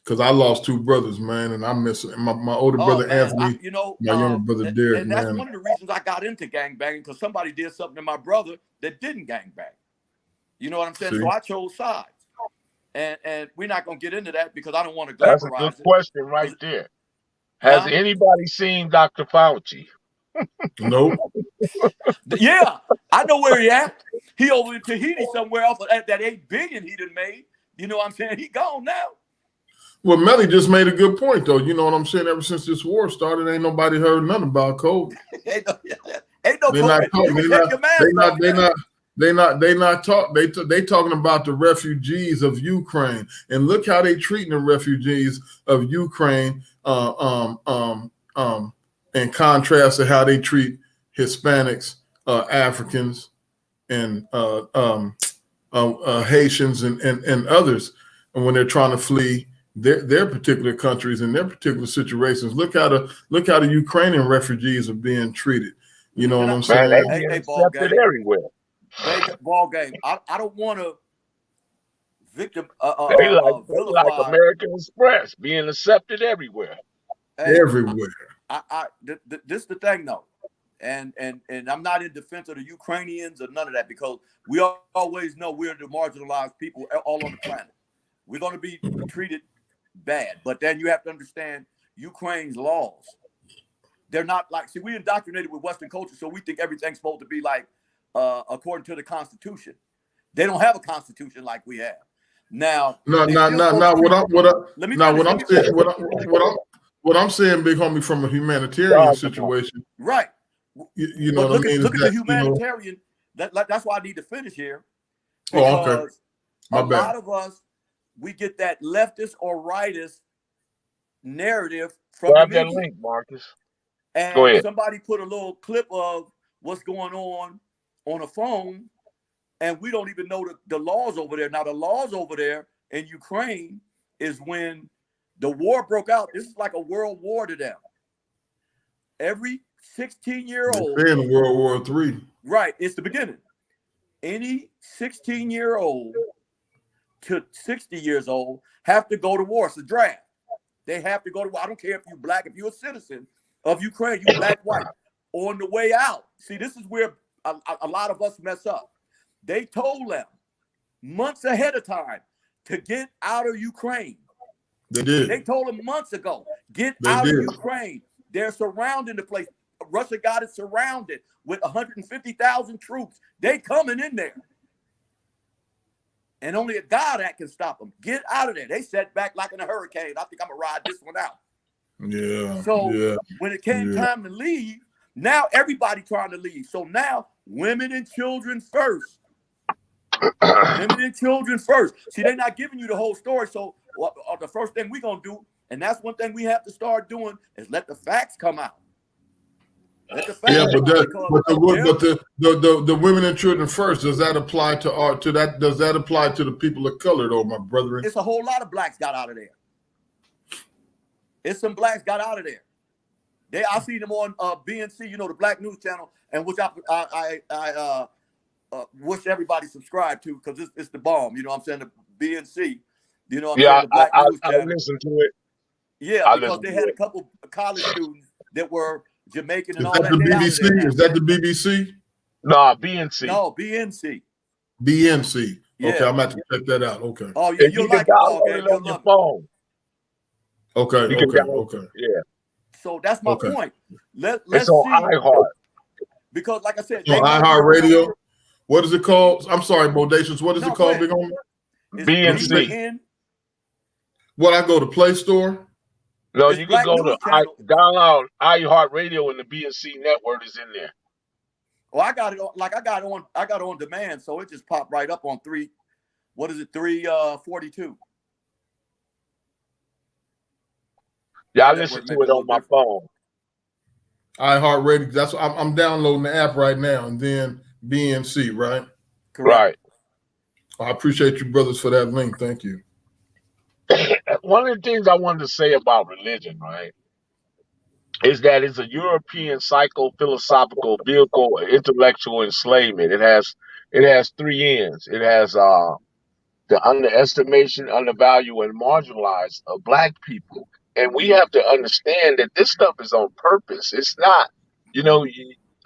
Because I lost 2 brothers, man, and I miss my older brother man, Anthony, my younger brother Derek, and man. that's one of the reasons I got into gangbanging, because somebody did something to my brother that didn't gangbang. You know what I'm saying? See? So I chose sides. And we're not going to get into that because I don't want to That's a good glamorize it. question right there. Has Huh? anybody seen Dr. Fauci? Nope. Yeah, I know where he at. He over in Tahiti somewhere else at that $8 billion he done made. You know what I'm saying? He gone now. Well, Melly just made a good point, though. You know what I'm saying? Ever since this war started, ain't nobody heard nothing about COVID. ain't no They're not COVID. talking. You can take your mask off now. They talking about the refugees of Ukraine, and look how they treating the refugees of Ukraine. In contrast to how they treat Hispanics, Africans, and Haitians and others, and when they're trying to flee their particular countries and their particular situations. Look how the Ukrainian refugees are being treated. You know what I'm Man, saying? they being Ball accepted game. everywhere. Ball game. I don't want to They like vilify. American Express being accepted everywhere. Hey, Everywhere. this is the thing though, and I'm not in defense of the Ukrainians or none of that, because we always know we're the marginalized people all on the planet. we're going to be treated bad. But then you have to understand Ukraine's laws. They're not like, see, we're indoctrinated with Western culture, so we think everything's supposed to be like according to the Constitution. They don't have a constitution like we have. Now, what I'm saying, big homie, from a humanitarian situation. Right. You know what I mean? Look at the humanitarian. That's why I need to finish here. Because a lot of us, we get that leftist or rightist narrative from the media. Grab that link, Marcus. And somebody put a little clip of what's going on a phone, and we don't even know the laws over there. Now, the laws over there in Ukraine is when the war broke out. This is like a world war to them. Every 16-year-old. In World War III. Right, it's the beginning. Any 16-year-old to 60 years old have to go to war. It's a draft. They have to go to war. I don't care if you're black, if you're a citizen of Ukraine, you black, white. On the way out. See, this is where a lot of us mess up. They told them months ahead of time to get out of Ukraine. They did. They told them months ago, get out of Ukraine. They're surrounding the place. Russia got it surrounded with 150,000 troops. They coming in there. And only a God that can stop them. Get out of there. They set back like in a hurricane. I think I'm going to ride this one out. Yeah. So when it came time to leave, now everybody trying to leave. So now women and children first. Women and children first. See, they're not giving you the whole story. So the first thing we're going to do, and that's one thing we have to start doing, is let the facts come out. Let the facts the women and children first, does that apply to that? Does that apply to the people of color, though, my brethren? It's a whole lot of blacks got out of there. It's some blacks got out of there. I see them on BNC, the Black News Channel, and which I wish everybody subscribe to, because it's the bomb. You know what I'm saying? The BNC. You know what I'm saying? The Black News Channel. I listen to it. Yeah, because they had a couple of college students that were Jamaican and all that. BBC? Is that the BBC? No, BNC. No, BNC. BNC. Yeah. Okay, I'm going to check that out. Okay. Oh, yeah, you'll like it. On your phone. Okay. Yeah. So that's my point. Let's it's on iHeart. Because, like I said, on iHeart Radio. What is it called? I'm sorry, Bodacious. What is it called, Big Homie? BNC. What, I go to Play Store? No, you can go to download iHeart Radio, and the BNC network is in there. Well, I got it on demand, so it just popped right up on 342. Yeah, I listen to it on my phone. iHeart Radio. That's I'm downloading the app right now, and then BNC, right? Correct. I appreciate you, brothers, for that link. Thank you. One of the things I wanted to say about religion, right, is that it's a European psycho-philosophical vehicle of intellectual enslavement. It has three ends. It has the underestimation, undervalue, and marginalize of Black people. And we have to understand that this stuff is on purpose. It's not,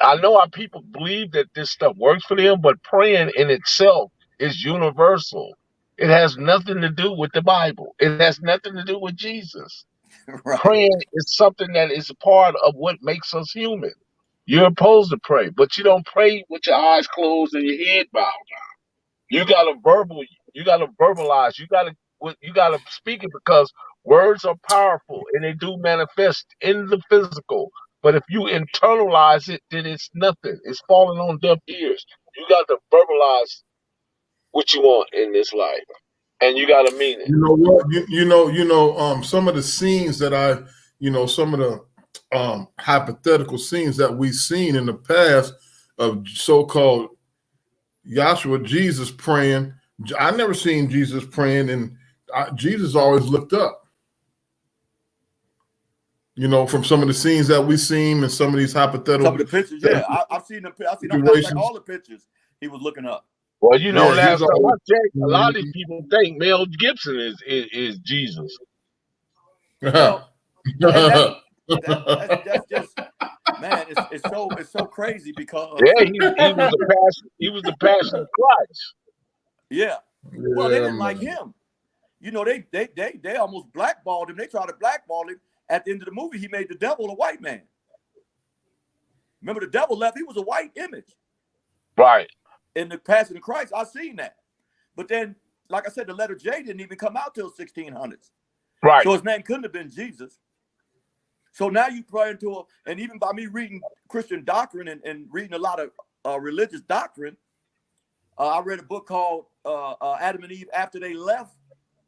I know our people believe that this stuff works for them, but praying in itself is universal. It has nothing to do with the Bible. It has nothing to do with Jesus. Right. Praying is something that is a part of what makes us human. You're supposed to pray, but you don't pray with your eyes closed and your head bowed down. You gotta verbalize. You gotta speak it, because words are powerful and they do manifest in the physical. But if you internalize it, then it's nothing. It's falling on deaf ears. You got to verbalize what you want in this life, and you got to mean it. You know what? Some of the scenes that some of the hypothetical scenes that we've seen in the past of so-called Jesus praying. I never seen Jesus praying, and Jesus always looked up. From some of the scenes that we've seen and some of these hypothetical. Some of the pictures, yeah. I've seen them. I've seen them, like all the pictures. He was looking up. Well, last time I checked, a lot of these people think Mel Gibson is Jesus. Well, that's just, man. It's so crazy because he was the passion of Christ. Yeah. Well, they didn't like him. You know, they almost blackballed him. They tried to blackball him. At the end of the movie, he made the devil a white man. Remember, the devil left. He was a white image. Right. In the Passion of Christ, I've seen that. But then, like I said, the letter J didn't even come out till 1600s. Right. So his name couldn't have been Jesus. So now you pray into and even by me reading Christian doctrine and reading a lot of religious doctrine, I read a book called Adam and Eve after they left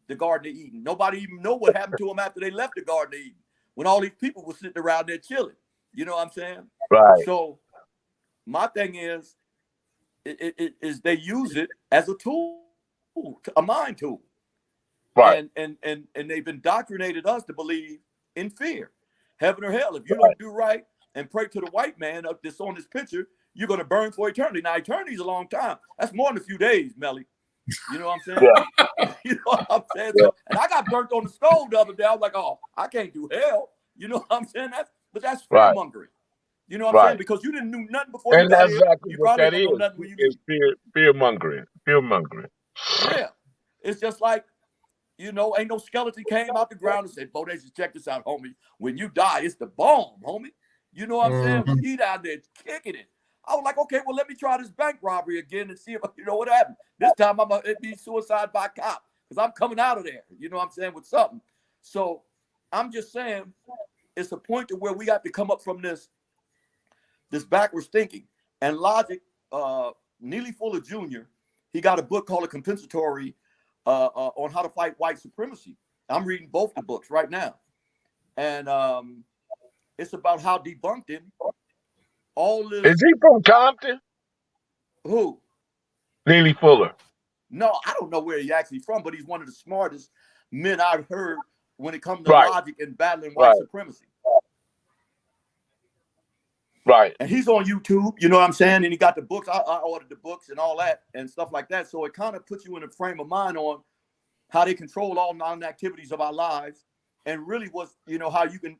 the Garden of Eden. Nobody even know what happened to them after they left the Garden of Eden, when all these people were sitting around there chilling. You know what I'm saying? Right. So my thing is they use it as a tool, a mind tool. Right. And they've indoctrinated us to believe in fear, heaven or hell. If you don't do right and pray to the white man up this on this picture, you're going to burn for eternity. Now, eternity is a long time. That's more than a few days, Melly. You know what I'm saying? Yeah. You know what I'm saying? Yeah. So, and I got burnt on the stove the other day. I was like, oh, I can't do hell. You know what I'm saying? But that's fear mongering. You know what I'm saying? Because you didn't know nothing before you And got that's here. exactly You what probably that don't know nothing when you is. Fear mongering. Fear mongering. Yeah. It's just like, you know, ain't no skeleton came out the ground and said, Bodacious, check this out, homie. When you die, it's the bomb, homie. You know what I'm saying? He down there kicking it. I was like, okay, well, let me try this bank robbery again and see if, you know, what happened. This time it'd be suicide by cop because I'm coming out of there, you know what I'm saying, with something. So I'm just saying it's a point to where we have to come up from this backwards thinking. And Logic, Neely Fuller Jr., he got a book called A Compensatory on how to fight white supremacy. I'm reading both the books right now. And it's about how debunked all this. Is he from Compton? Who? Neely Fuller. No, I don't know where he's actually from, but he's one of the smartest men I've heard when it comes to logic and battling white supremacy. Right. And he's on YouTube, you know what I'm saying? And he got the books. I ordered the books and all that and stuff like that. So it kind of puts you in a frame of mind on how they control all non-activities of our lives, and really was, you know, how you can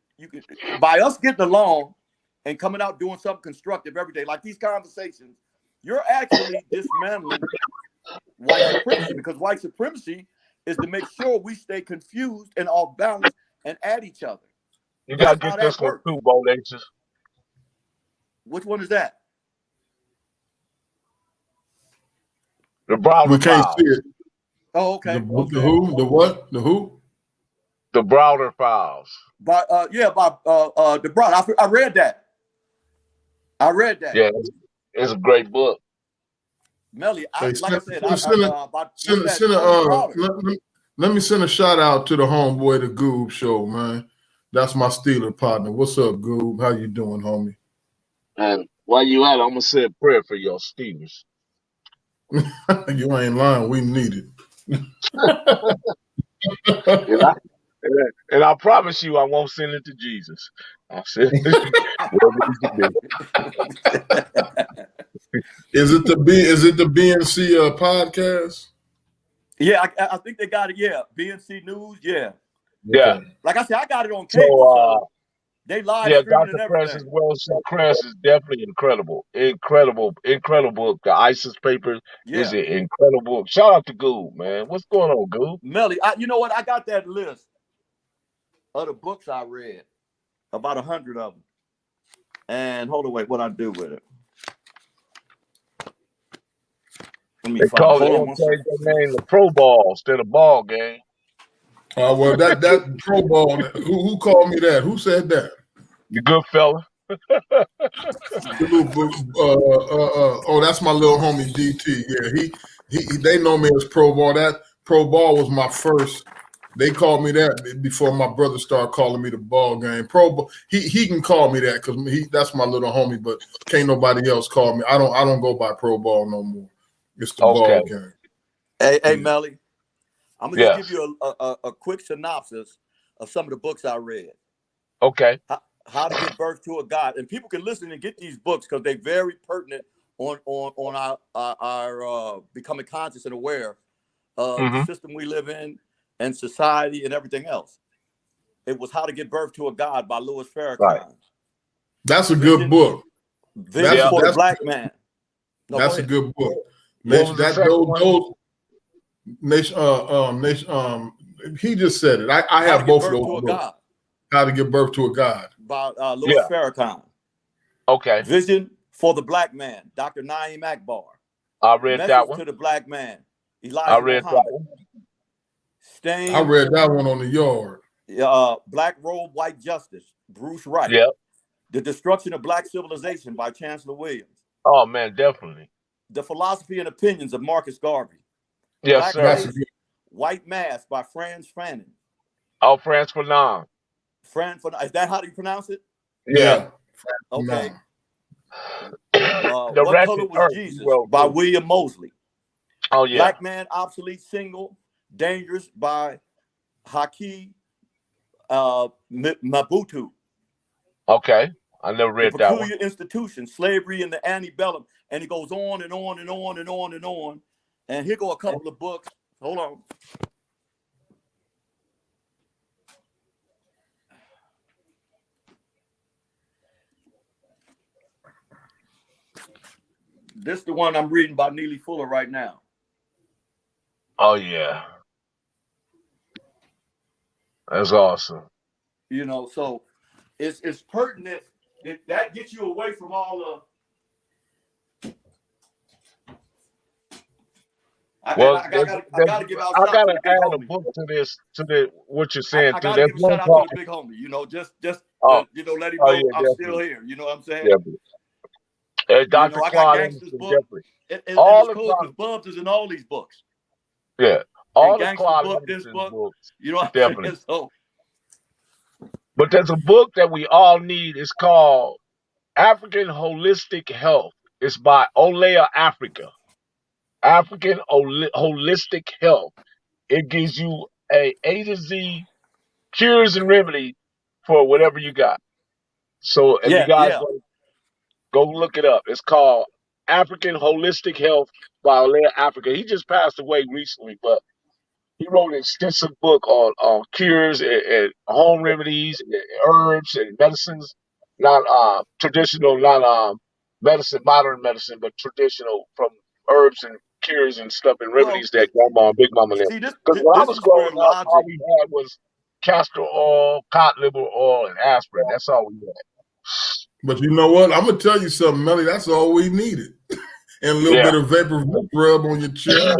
by us getting along and coming out doing something constructive every day, like these conversations, you're actually dismantling white supremacy, because white supremacy is to make sure we stay confused and off balance and at each other. You gotta get this one too, Bodacious. Which one is that? The Browder We can't Files. see it. Oh, okay. The who? The what? The who? The Browder Files. By the Browder. I read that. Yeah, it's a great book. Melly, let me send a shout out to the homeboy, the Goob Show, man. That's my Steeler partner. What's up, Goob? How you doing, homie? And while you at it, I'm gonna say a prayer for your Steelers. You ain't lying. We need it. And I promise you, I won't send it to Jesus. I'll send it wherever it be. Is it the BNC podcast? Yeah, I think they got it. Yeah, BNC News. Yeah. Yeah. Like I said, I got it on cable. So they live streaming Dr. and everything. Press's Crest is definitely incredible. Incredible book. The ISIS papers is an incredible book. Shout out to Goob, man. What's going on, Goob? Melly, you know what? I got that list of the books I read, about 100 of them. And hold on, wait, what I do with it? Let me they call it their name the Pro Ball instead of ball game. Well, that Pro Ball. Who called me that? Who said that? The good fella. That's my little homie DT. Yeah, he they know me as Pro Ball. That Pro Ball was my first. They called me that before my brother started calling me the ball game. Pro Ball. He can call me that because that's my little homie. But can't nobody else call me. I don't go by Pro Ball no more. It's the ball game. Hey, Melly, I'm gonna just give you a quick synopsis of some of the books I read. Okay. How to Give Birth to a God, and people can listen and get these books because they're very pertinent on our becoming conscious and aware of the system we live in and society and everything else. It was How to Give Birth to a God by Louis Farrakhan. Right. That's a good book. Vision for the Black Man. No, that's a good book. he just said it. I How have to Give both of Birth those to a books. God How to Give Birth to a God. by Louis Yeah. Farrakhan. Okay. Vision for the Black Man, Dr. Naeem Akbar. I read that Message one. to the Black Man, I Elijah read that Muhammad. one. I Stain, read that one on the yard. Black Robe, White Justice, Bruce Wright. Yeah. The Destruction of Black Civilization by Chancellor Williams. Oh man, definitely. The Philosophy and Opinions of Marcus Garvey. Yes, sir. That's Blackface, White Mask by Franz Fanon. Oh, France Fanon. Is that how you pronounce it? Yeah. Okay. The What Color Wretched Was Earth. Jesus Well, by William Mosley. oh yeah. Black Man Obsolete Single, Dangerous by Haki Mabutu. Okay. I never The read that one. Peculiar Institution, Slavery in the Antebellum. And it goes on and on and on and on and on. And here go a couple of books. Hold on. This is the one I'm reading by Neely Fuller right now. Oh yeah. That's awesome. You know, so it's pertinent. That gets you away from all the. I gotta give out. I Shout to gotta the big add a homie. book to this, to the what you're saying. I To gotta this give a one shout out called. to the big homie. You know, just Oh, you know, let him oh know yeah, I'm definitely. still here. You know what I'm saying? Definitely. You Dr. know, I got Claude Gangster's Anderson, book, definitely. and All it's the cool Claude, because Bubs is in all these books. yeah, And all the Gangster's Claude book, this Anderson book. books, You know what I'm definitely. saying? So But there's a book that we all need. It's called African Holistic Health. It's by Olea Africa. African Holistic Health. It gives you A to Z cures and remedy for whatever you got. So if you guys yeah. want to go look it up, it's called African Holistic Health by Olea Africa. He just passed away recently, but he wrote an extensive book on cures and home remedies and herbs and medicines, not traditional, not medicine, modern medicine, but traditional from herbs and cures and stuff and Well, remedies that grandma and big mama lived. see, Because when I this was is where growing up, all logic. we had was castor oil, cod liver oil, and aspirin. That's all we had. But you know what? I'm gonna tell you something, Melly. That's all we needed. And a little Yeah. bit of vapor rub on your chest.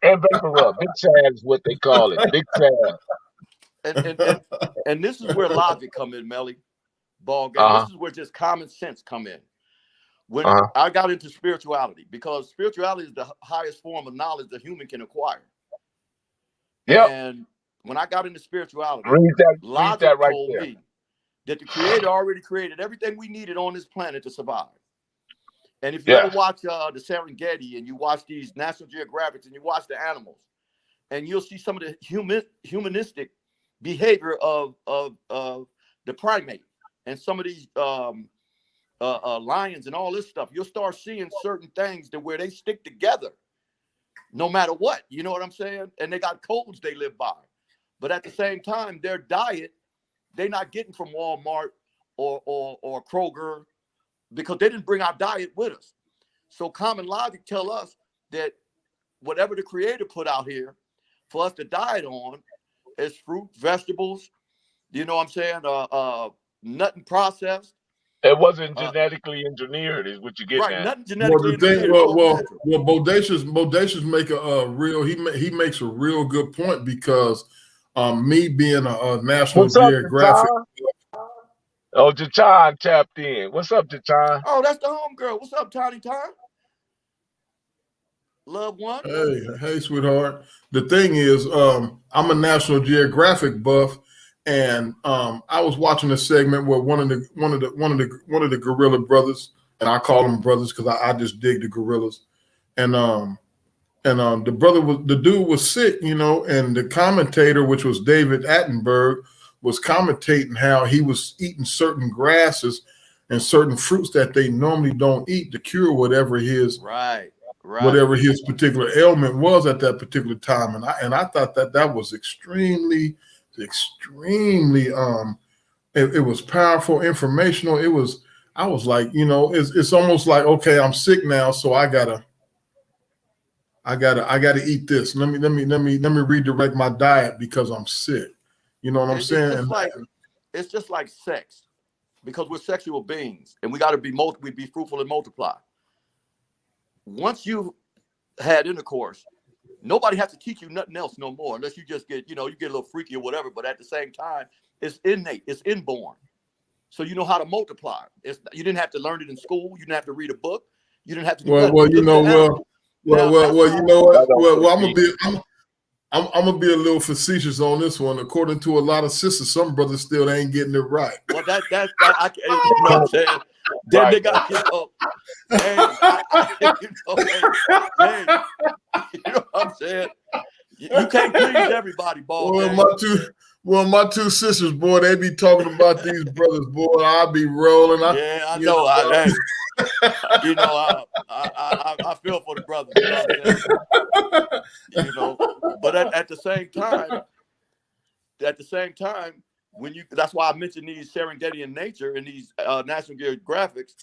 And vapor rub. Big Chad is what they call it. Big Chad. And this is where logic come in, Melly. Ball game. Uh-huh. This is where just common sense come in. When Uh-huh. I got into spirituality, because spirituality is the highest form of knowledge the human can acquire. Yep. And when I got into spirituality, Read logic that right told there. me that the Creator already created everything we needed on this planet to survive. And if you ever watch the Serengeti and you watch these National Geographics and you watch the animals, and you'll see some of the humanistic behavior of the primate and some of these lions and all this stuff, you'll start seeing certain things that where they stick together no matter what. You know what I'm saying? And they got codes they live by. But at the same time, their diet, they're not getting from Walmart or Kroger, because they didn't bring our diet with us. So common logic tell us that whatever the Creator put out here for us to diet on is fruit, vegetables, you know what I'm saying? Nothing processed. It wasn't genetically engineered, is what you're getting Right, at. nothing genetically engineered. Well, Bodacious make a real. He makes a real good point, because me being a National What's up, Geographic. Oh, Jachan tapped in. What's up, Jachan? Oh, that's the homegirl. What's up, Tiny Time? Love one. Hey, sweetheart. The thing is, I'm a National Geographic buff, and I was watching a segment where one of the gorilla brothers, and I call them brothers because I just dig the gorillas, and the dude was sick, you know, and the commentator, which was David Attenborough, was commentating how he was eating certain grasses and certain fruits that they normally don't eat to cure whatever his whatever his particular ailment was at that particular time. And I thought that was extremely it was powerful, informational. I was like, you know, it's almost like, okay, I'm sick now, so I gotta I gotta eat this. Let me redirect my diet because I'm sick. You know what I'm It's saying? just like sex, because we're sexual beings and we got to be fruitful and multiply. Once you had intercourse, nobody has to teach you nothing else no more, unless you just get, you get a little freaky or whatever. But at the same time, it's innate, it's inborn. So you know how to multiply. You didn't have to learn it in school. You didn't have to read a book. You didn't have to do Well, nothing. well, You you look at know, an animal. Now that's you how. know what? That don't Well, fit me. I'm gonna be a little facetious on this one. According to a lot of sisters, some brothers still ain't getting it right. Well, you know what I'm saying. Then Right, they got, hey, hey, you know what I'm saying. You can't please everybody, ball Well, game. my two sisters, boy, they be talking about these brothers, boy. I be rolling. Yeah, I know. I feel for the brothers. You know what I'm saying. But at the same time, that's why I mentioned these Serengeti in nature and these National Geographics.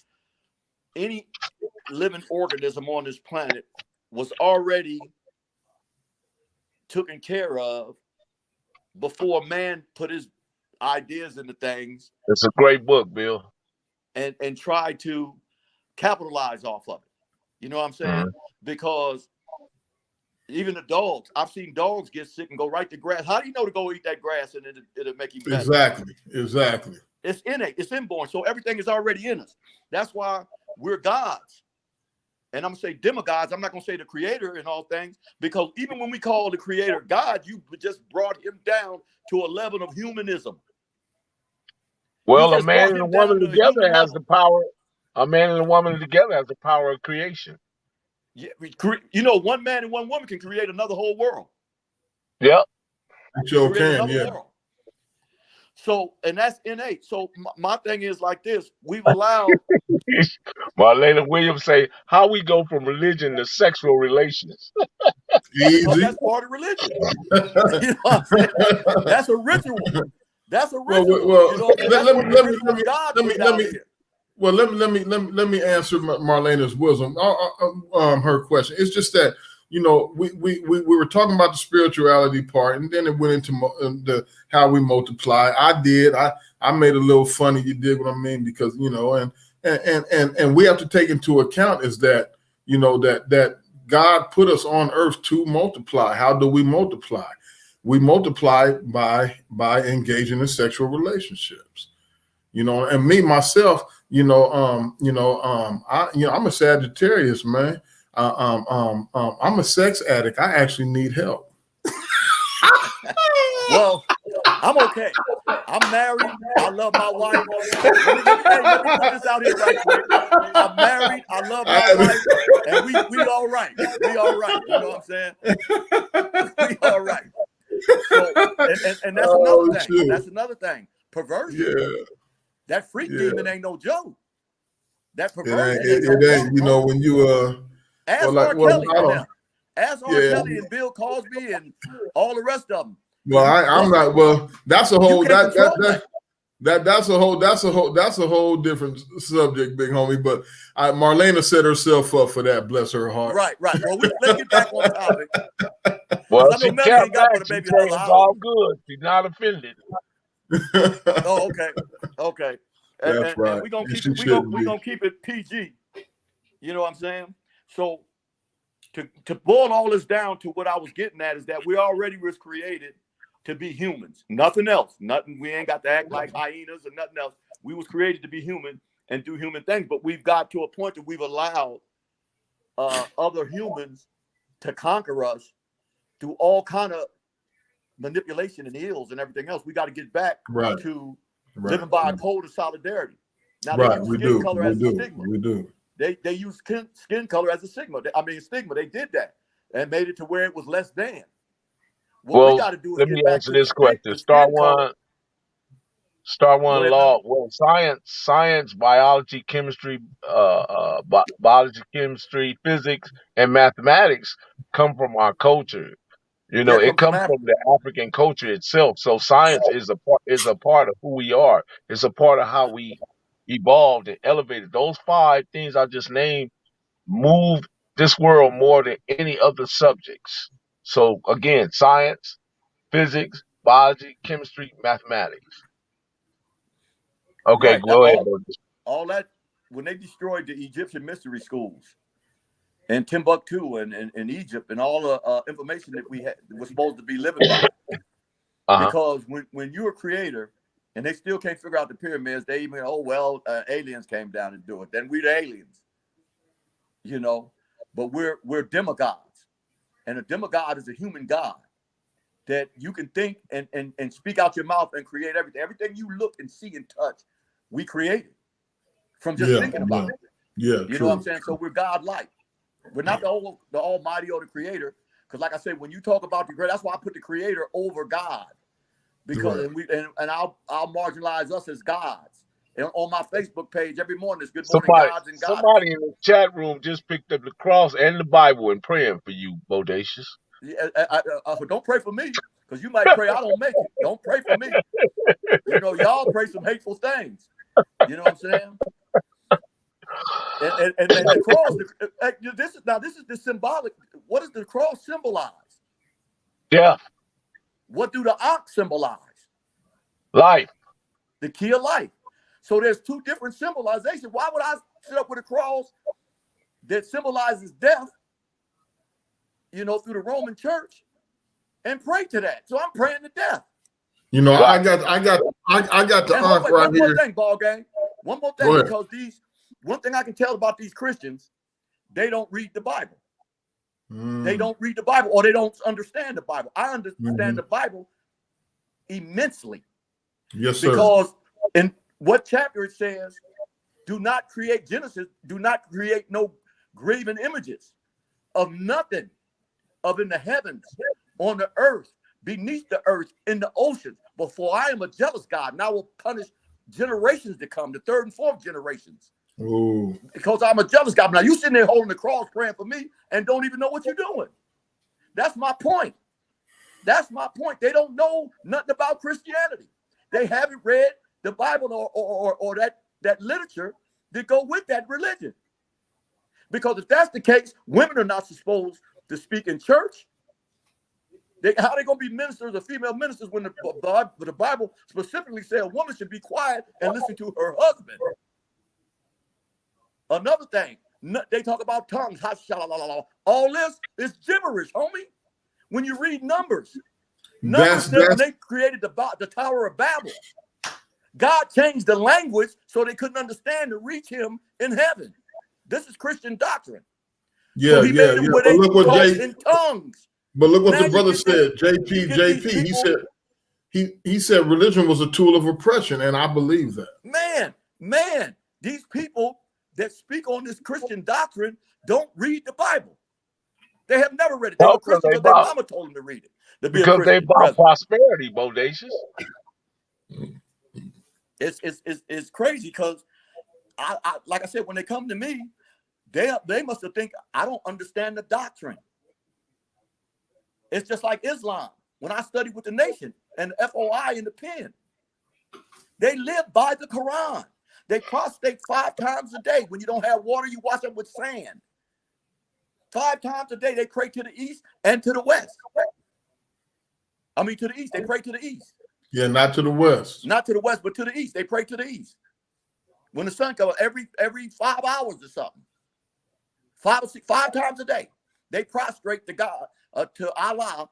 Any living organism on this planet was already taken care of before man put his ideas into things it's a great book, Bill. and tried to capitalize off of it. You know what I'm saying? Mm-hmm. Because even the dogs, I've seen dogs get sick and go right to grass. How do you know to go eat that grass and it'll make you better? Exactly. It's innate. It's inborn. So everything is already in us. That's why we're gods. And I'm going to say demigods. I'm not going to say the creator in all things, because even when we call the creator God, you just brought him down to a level of humanism. You Well, a just man brought and a him down woman to a human together has level. the power. A man and a woman together has the power of creation. Yeah, one man and one woman can create another whole world. Yep. It sure Create can, another yeah. world. So, and that's innate. So my thing is like this: we've allowed. Marlena Williams say, "How we go from religion to sexual relations." Because Easy. that's part of religion. You know what I'm saying? That's a ritual. That's a ritual. Well, You know what I'm saying? That's one of the rituals God put down here. Well, let me answer Marlena's wisdom. Her question. It's just that we were talking about the spirituality part, and then it went into the how we multiply. I made a little funny. You dig what I mean? Because and we have to take into account is that that God put us on earth to multiply. How do we multiply? We multiply by engaging in sexual relationships. And me myself, I'm a Sagittarius, man. I'm a sex addict. I actually need help. Well, I'm okay. I'm married. I love my wife. Let me put this out here right quick. I'm married. I love my wife, and we all right. We all right. You know what I'm saying? We all right. So, and that's another thing. True. That's another thing. Perversion. Yeah. That freak demon ain't no joke. That It perversion ain't. ain't no joke. You know when you Ask well, R. Kelly I and don't. them. Ask R. Yeah. Kelly and Bill Cosby and all the rest of them. Well, I'm not. Well, that's a You whole can't control that. that's a whole different subject, big homie. But Marlena set herself up for that. Bless her heart. Right. Well, let's get back on topic. Well, I know she Melly kept ain't got but back. a She baby said another it's hour. all good. She's not offended. Oh, okay. That's right. And we're gonna keep She it. We're gonna keep it PG. You know what I'm saying? So to boil all this down to what I was getting at is that we already was created to be humans. Nothing else. Nothing. We ain't got to act like hyenas or nothing else. We was created to be human and do human things. But we've got to a point that we've allowed other humans to conquer us through all kind of manipulation and ills and everything else. We got to get back to living by a code of solidarity. Now they use skin color as a stigma. We do. They use skin color as a stigma. Stigma. They did that and made it to where it was less than. What we got to do is let me get back answer to this question. the skin color. Star one law. Well, science, biology, chemistry, biology, chemistry, physics, and mathematics come from our culture. Yeah, It come from comes Africa. from the African culture itself. So science is a part of who we are. It's a part of how we evolved and elevated. Those five things I just named moved this world more than any other subjects. So again, science, physics, biology, chemistry, mathematics. Okay, Right. go ahead. Bodacious. All that, when they destroyed the Egyptian mystery schools in Timbuktu and Egypt, and all the information that we had was supposed to be living by. Uh-huh. Because when you're a creator and they still can't figure out the pyramids, they even, aliens came down to do it. Then we're the aliens, you know. But we're demigods, and a demigod is a human god that you can think and speak out your mouth and create everything. Everything you look and see and touch, we created from just thinking about it. Yeah, you know what I'm saying? So we're God-like. We're not the Almighty or the Creator, because like I said, when you talk about the Creator, that's why I put the Creator over God, because I'll marginalize us as gods. And on my Facebook page every morning, it's Good Morning Gods and Goddess. Somebody in the chat room just picked up the cross and the Bible and praying for you, Bodacious. Don't pray for me, because you might pray I don't make it. Don't pray for me. You know, y'all pray some hateful things. You know what I'm saying? And the cross, this is the symbolic. What does the cross symbolize? Death. What do the ox symbolize? Life. The key of life. So there's two different symbolizations. Why would I sit up with a cross that symbolizes death, you know, through the Roman church, and pray to that? So I'm praying to death. You know, right. I got the arc right one here. More thing, ball gang. One more thing, because one thing I can tell about these Christians, they don't read the Bible. They don't read the Bible, or they don't understand the Bible. I understand the Bible immensely. Yes, sir. Because in what chapter it says, do not create Genesis, do not create no graven images of nothing of in the heavens, on the earth, beneath the earth, in the oceans. Before I am a jealous God, and I will punish generations to come, the third and fourth generations. Ooh. Because I'm a jealous God. Now you sitting there holding the cross praying for me and don't even know what you're doing. That's my point. That's my point. They don't know nothing about Christianity. They haven't read the Bible or that literature that go with that religion. Because if that's the case, women are not supposed to speak in church. How are they going to be ministers or female ministers when the Bible specifically says a woman should be quiet and listen to her husband? Another thing, they talk about tongues. All this is gibberish, homie. When you read Numbers said when they created the Tower of Babel, God changed the language so they couldn't understand to reach him in heaven. This is Christian doctrine. Yeah, so he made them where they talk in tongues. But look what the brother said, JP. He said religion was a tool of oppression, and I believe that. Man, these people that speak on this Christian doctrine don't read the Bible. They have never read it. They were Christians because their mama told them to read it. Because they bought prosperity, Bodacious. It's crazy because I like I said, when they come to me, they must have think I don't understand the doctrine. It's just like Islam. When I studied with the nation and the FOI in the pen, they live by the Quran. They prostrate 5 times a day. When you don't have water, you wash up with sand. 5 times a day, they pray to the east and to the west. I mean, to the east. They pray to the east. Yeah, not to the west. Not to the west, but to the east. They pray to the east. When the sun comes, every 5 hours or something. 5 times a day, they prostrate to God, to Allah.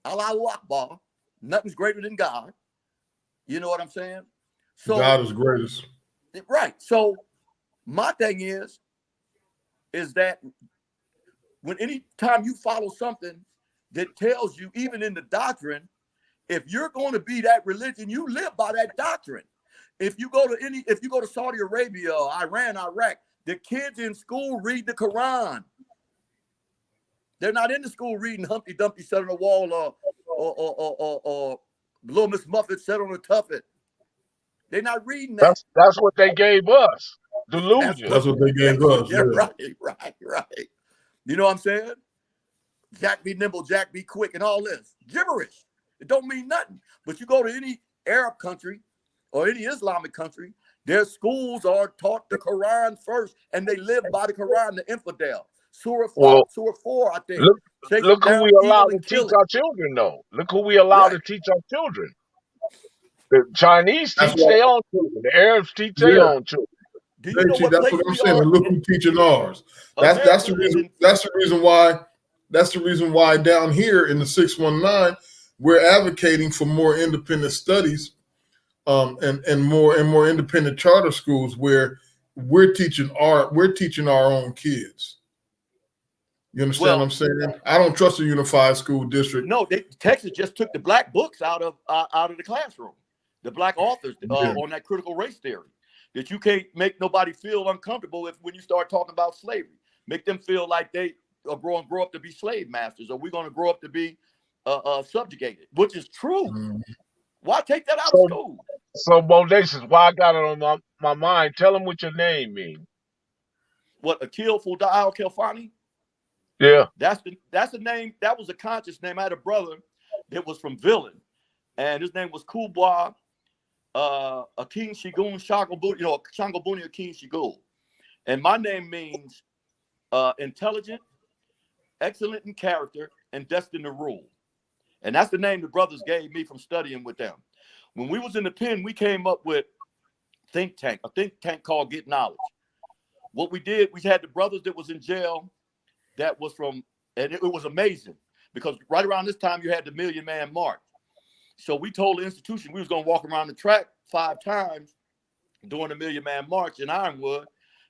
Allahu Akbar. Nothing's greater than God. You know what I'm saying? So God is greatest. Right. So my thing is that when any time you follow something that tells you, even in the doctrine, if you're going to be that religion, you live by that doctrine. If you go to Saudi Arabia, or Iran, Iraq, the kids in school read the Quran. They're not in the school reading Humpty Dumpty sat on the wall or Little Miss Muffet sat on the tuffet. They're not reading that. That's what they gave us. Delusion. That's what they gave us. Yeah, right. You know what I'm saying? Jack be nimble, Jack be quick, and all this. Gibberish. It don't mean nothing. But you go to any Arab country or any Islamic country, their schools are taught the Quran first, and they live by the Quran, the infidel. Surah Well, 4, I think. look Chase them look who we down, allow kill, to and teach kill it. our children, though. Look who we allow to Right. teach our children. The Chinese That's teach why, their own children. The Arabs teach their yeah, own children. Do you know what that's what place I'm we saying. are And look in who's teaching ours. That's America? the reason. That's the reason why. That's the reason why down here in the 619, we're advocating for more independent studies, and more independent charter schools where we're teaching our own kids. You understand what Well, I'm saying? I don't trust a unified school district. no, Texas just took the black books out of the classroom. The black authors Yeah. on that critical race theory. That you can't make nobody feel uncomfortable when you start talking about slavery. Make them feel like they are grow up to be slave masters, or we're going to grow up to be subjugated, which is true. Mhm. Why take that out of So, school? so Bodacious, why I got it on my mind? Tell them what your name means. What, Akil Fudal Kelfani? Yeah. That's the name. That was a conscious name. I had a brother that was from Villain, and his name was Kubwa Akin Shigun Shangobuni, Shangobuni Akin Shigul. And my name means intelligent, excellent in character, and destined to rule. And that's the name the brothers gave me from studying with them. When we was in the pen, we came up with a think tank called Get Knowledge. What we did, we had the brothers that was in jail that was from, and it was amazing because right around this time you had the Million Man March. So we told the institution we was going to walk around the track 5 times during the Million Man March in Ironwood,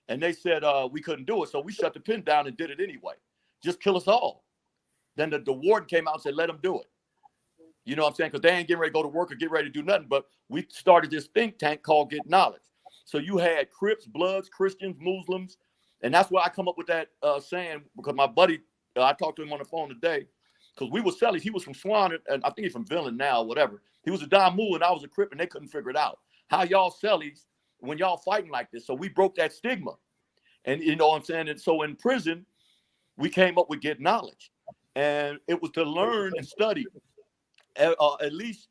and they said we couldn't do it. So we shut the pen down and did it anyway. Just kill us all. Then the warden came out and said, let them do it. You know what I'm saying? Because they ain't getting ready to go to work or get ready to do nothing. But we started this think tank called Get Knowledge. So you had Crips, Bloods, Christians, Muslims. And that's why I come up with that saying, because my buddy, I talked to him on the phone today, because we were selling. He was from Swan, and I think he's from Villain now, whatever. He was a Damu, and I was a Crip, and they couldn't figure it out. How y'all sellies when y'all fighting like this? So we broke that stigma. And you know what I'm saying? And so in prison, we came up with Get Knowledge. And it was to learn and study at least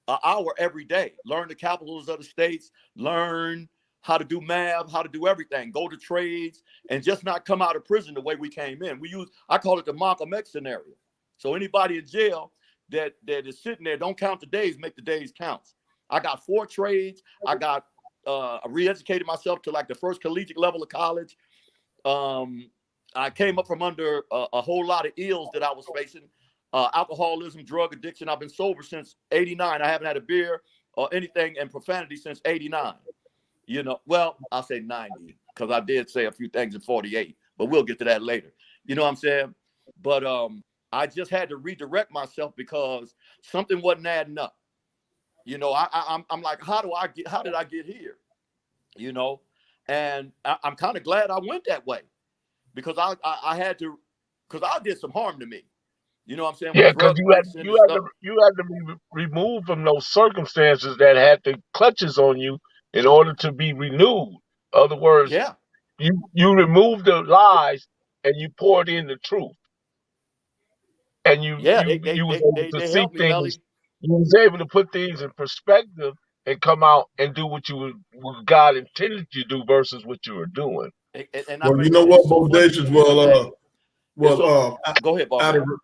an hour every day. Learn the capitals of the states, learn how to do math, how to do everything, go to trades, and just not come out of prison the way we came in. I call it the Malcolm X scenario. So anybody in jail that is sitting there, don't count the days, make the days count. I got 4 trades. I got I re-educated myself to like the first collegiate level of college. I came up from under a whole lot of ills that I was facing. Alcoholism, drug addiction. I've been sober since 89. I haven't had a beer or anything in profanity since 89. You know, well, I'll say 90 because I did say a few things in 48, but we'll get to that later. You know what I'm saying? But I just had to redirect myself because something wasn't adding up. You know, I'm like, how did I get here? You know, and I'm kind of glad I went that way because I had to, because I did some harm to me. You know what I'm saying? With Yeah, because drug addiction and stuff. you had to be removed from those circumstances that had the clutches on you in order to be renewed. In other words, Yeah. you removed the lies and you poured in the truth, and Yeah. you was able to They see helped me, things. Melly. You was able to put things in perspective and come out and do what God intended you to do versus what you were doing. Well, you know It's what, so funny you Bodacious? use the name. It's so, go ahead, ball Out of game.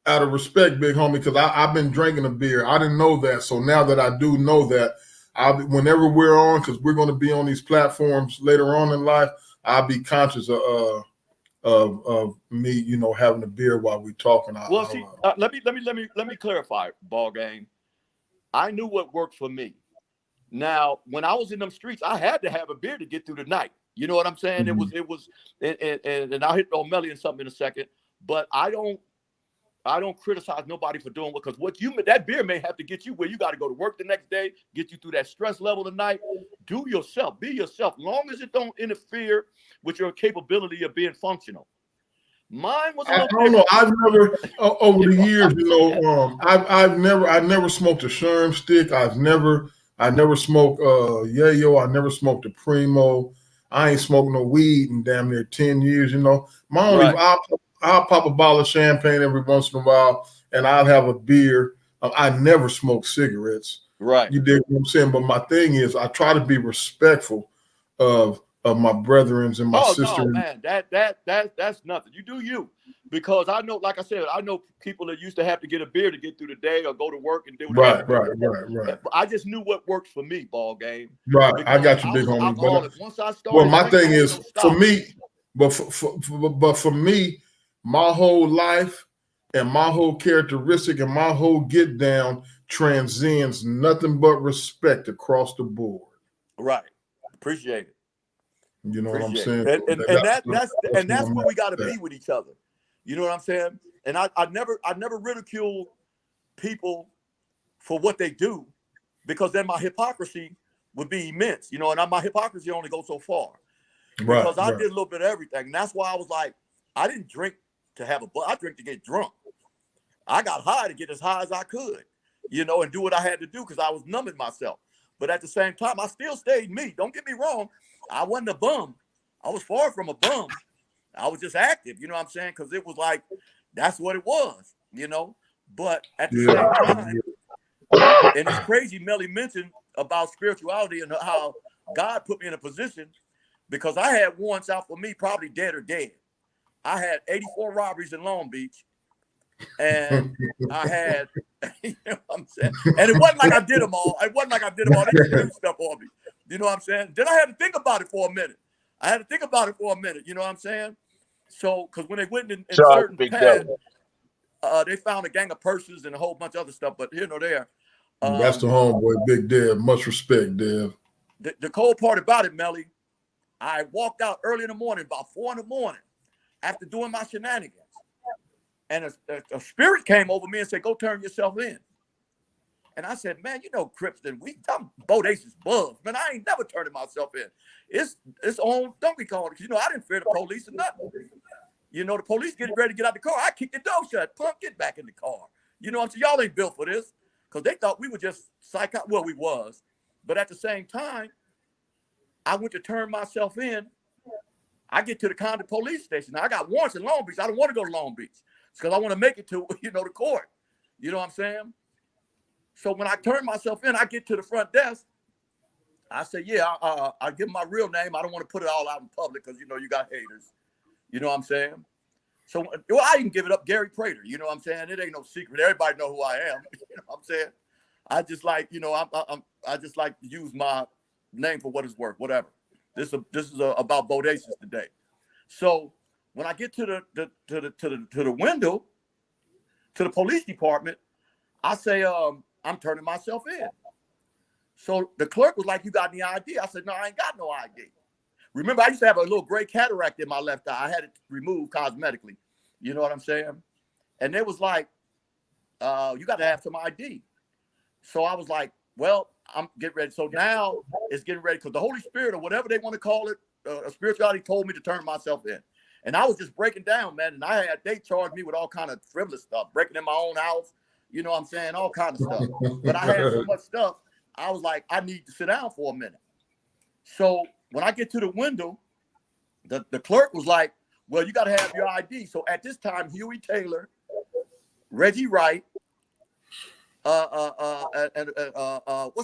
out of respect, big homie, because I've been drinking a beer. I didn't know that, so now that I do know that, whenever we're on, because we're going to be on these platforms later on in life, I'll be conscious of me, you know, having a beer while we're talking. Well, see, let me clarify, ball game. I knew what worked for me. Now, when I was in them streets, I had to have a beer to get through the night. You know what I'm saying? Mhm. And I'll hit on Melly and something in a second. But I don't criticize nobody for doing what, because that beer may have to get you where you got to go to work the next day, get you through that stress level tonight. Do yourself, be yourself, long as it don't interfere with your capability of being functional. Mine was a I little don't know. different. I've never over the years, you Yeah. know, I never smoked a Sherm stick. I never smoked yayo. I never smoked a Primo. I ain't smoked no weed in damn near 10 years. You know, Right. I'll pop a bottle of champagne every once in a while, and I'll have a beer. I never smoke cigarettes. Right. You dig what I'm saying? But my thing is, I try to be respectful of of my brethrens and my Oh sister. no, man, that's nothing. You do you, because I know, like I said, I know people that used to have to get a beer to get through the day or go to work and do what they had to do. Right. I just knew what works for me, ball game. Right, I Because got you, I big was an homie. alcoholic. Once I Well, started my drinking, thing there was is no for stop. me, but for me, my whole life and my whole characteristic and my whole get down transcends nothing but respect across the board. Right. Appreciate it. You know what I'm Appreciate saying? it. That's where I'm where we got to at. be with each other. You know what I'm saying? And I never ridicule people for what they do, because then my hypocrisy would be immense. You know, and my hypocrisy only goes so far, because I did a little bit of everything. And that's why I was like, I didn't drink to have I drink to get drunk. I got high to get as high as I could, you know, and do what I had to do because I was numbing myself. But at the same time, I still stayed me. Don't get me wrong. I wasn't a bum. I was far from a bum. I was just active, you know what I'm saying? Because it was like, that's what it was, you know? But at the same time, and it's crazy, Melly mentioned about spirituality and how God put me in a position, because I had warrants out for me, probably dead or dead. I had 84 robberies in Long Beach, and I had, you know what I'm saying? And it wasn't like I did them all. It wasn't like I did them all. They just do stuff on me. You know what I'm saying? Then I had to think about it for a minute. You know what I'm saying? So, because when they went in certain pads, they found a gang of purses and a whole bunch of other stuff, but here nor there. That's the homeboy, Big Dev. Much respect, Dev. The cold part about it, Melly, I walked out early in the morning, about 4 in the morning, after doing my shenanigans. And a spirit came over me and said, go turn yourself in. And I said, man, you know, Cripston, I'm Bodacious Buzz. Man, I ain't never turning myself in. It's on Donkey Kong. You know, I didn't fear the police or nothing. You know, the police getting ready to get out the car. I kicked the door shut. Punk, get back in the car. You know what I'm saying? Y'all ain't built for this. Because they thought we were just well, we was. But at the same time, I went to turn myself in. I get to the Condon police station. Now, I got warrants in Long Beach. I don't want to go to Long Beach. It's because I want to make it to, you know, the court. You know what I'm saying? So when I turn myself in, I get to the front desk. I say, yeah, I give them my real name. I don't want to put it all out in public because, you know, you got haters. You know what I'm saying? So, well, I didn't give it up, Gary Prater. You know what I'm saying? It ain't no secret. Everybody know who I am. You know what I'm saying? I just like, you know, I just like to use my name for what it's worth, whatever. This is about Bodacious today. So when I get to the window, to the police department, I say, I'm turning myself in. So the clerk was like, you got any ID? I said, no, I ain't got no ID. Remember, I used to have a little gray cataract in my left eye. I had it removed cosmetically. You know what I'm saying? And it was like, you got to have some ID. So I was like, well, I'm getting ready. So now it's getting ready because the Holy Spirit, or whatever they want to call it, spirituality told me to turn myself in. And I was just breaking down, man. And they charged me with all kind of frivolous stuff, breaking in my own house. You know what I'm saying? All kind of stuff. But I had so much stuff. I was like, I need to sit down for a minute. So when I get to the window, the clerk was like, well, you got to have your ID. So at this time, Huey Taylor, Reggie Wright, what's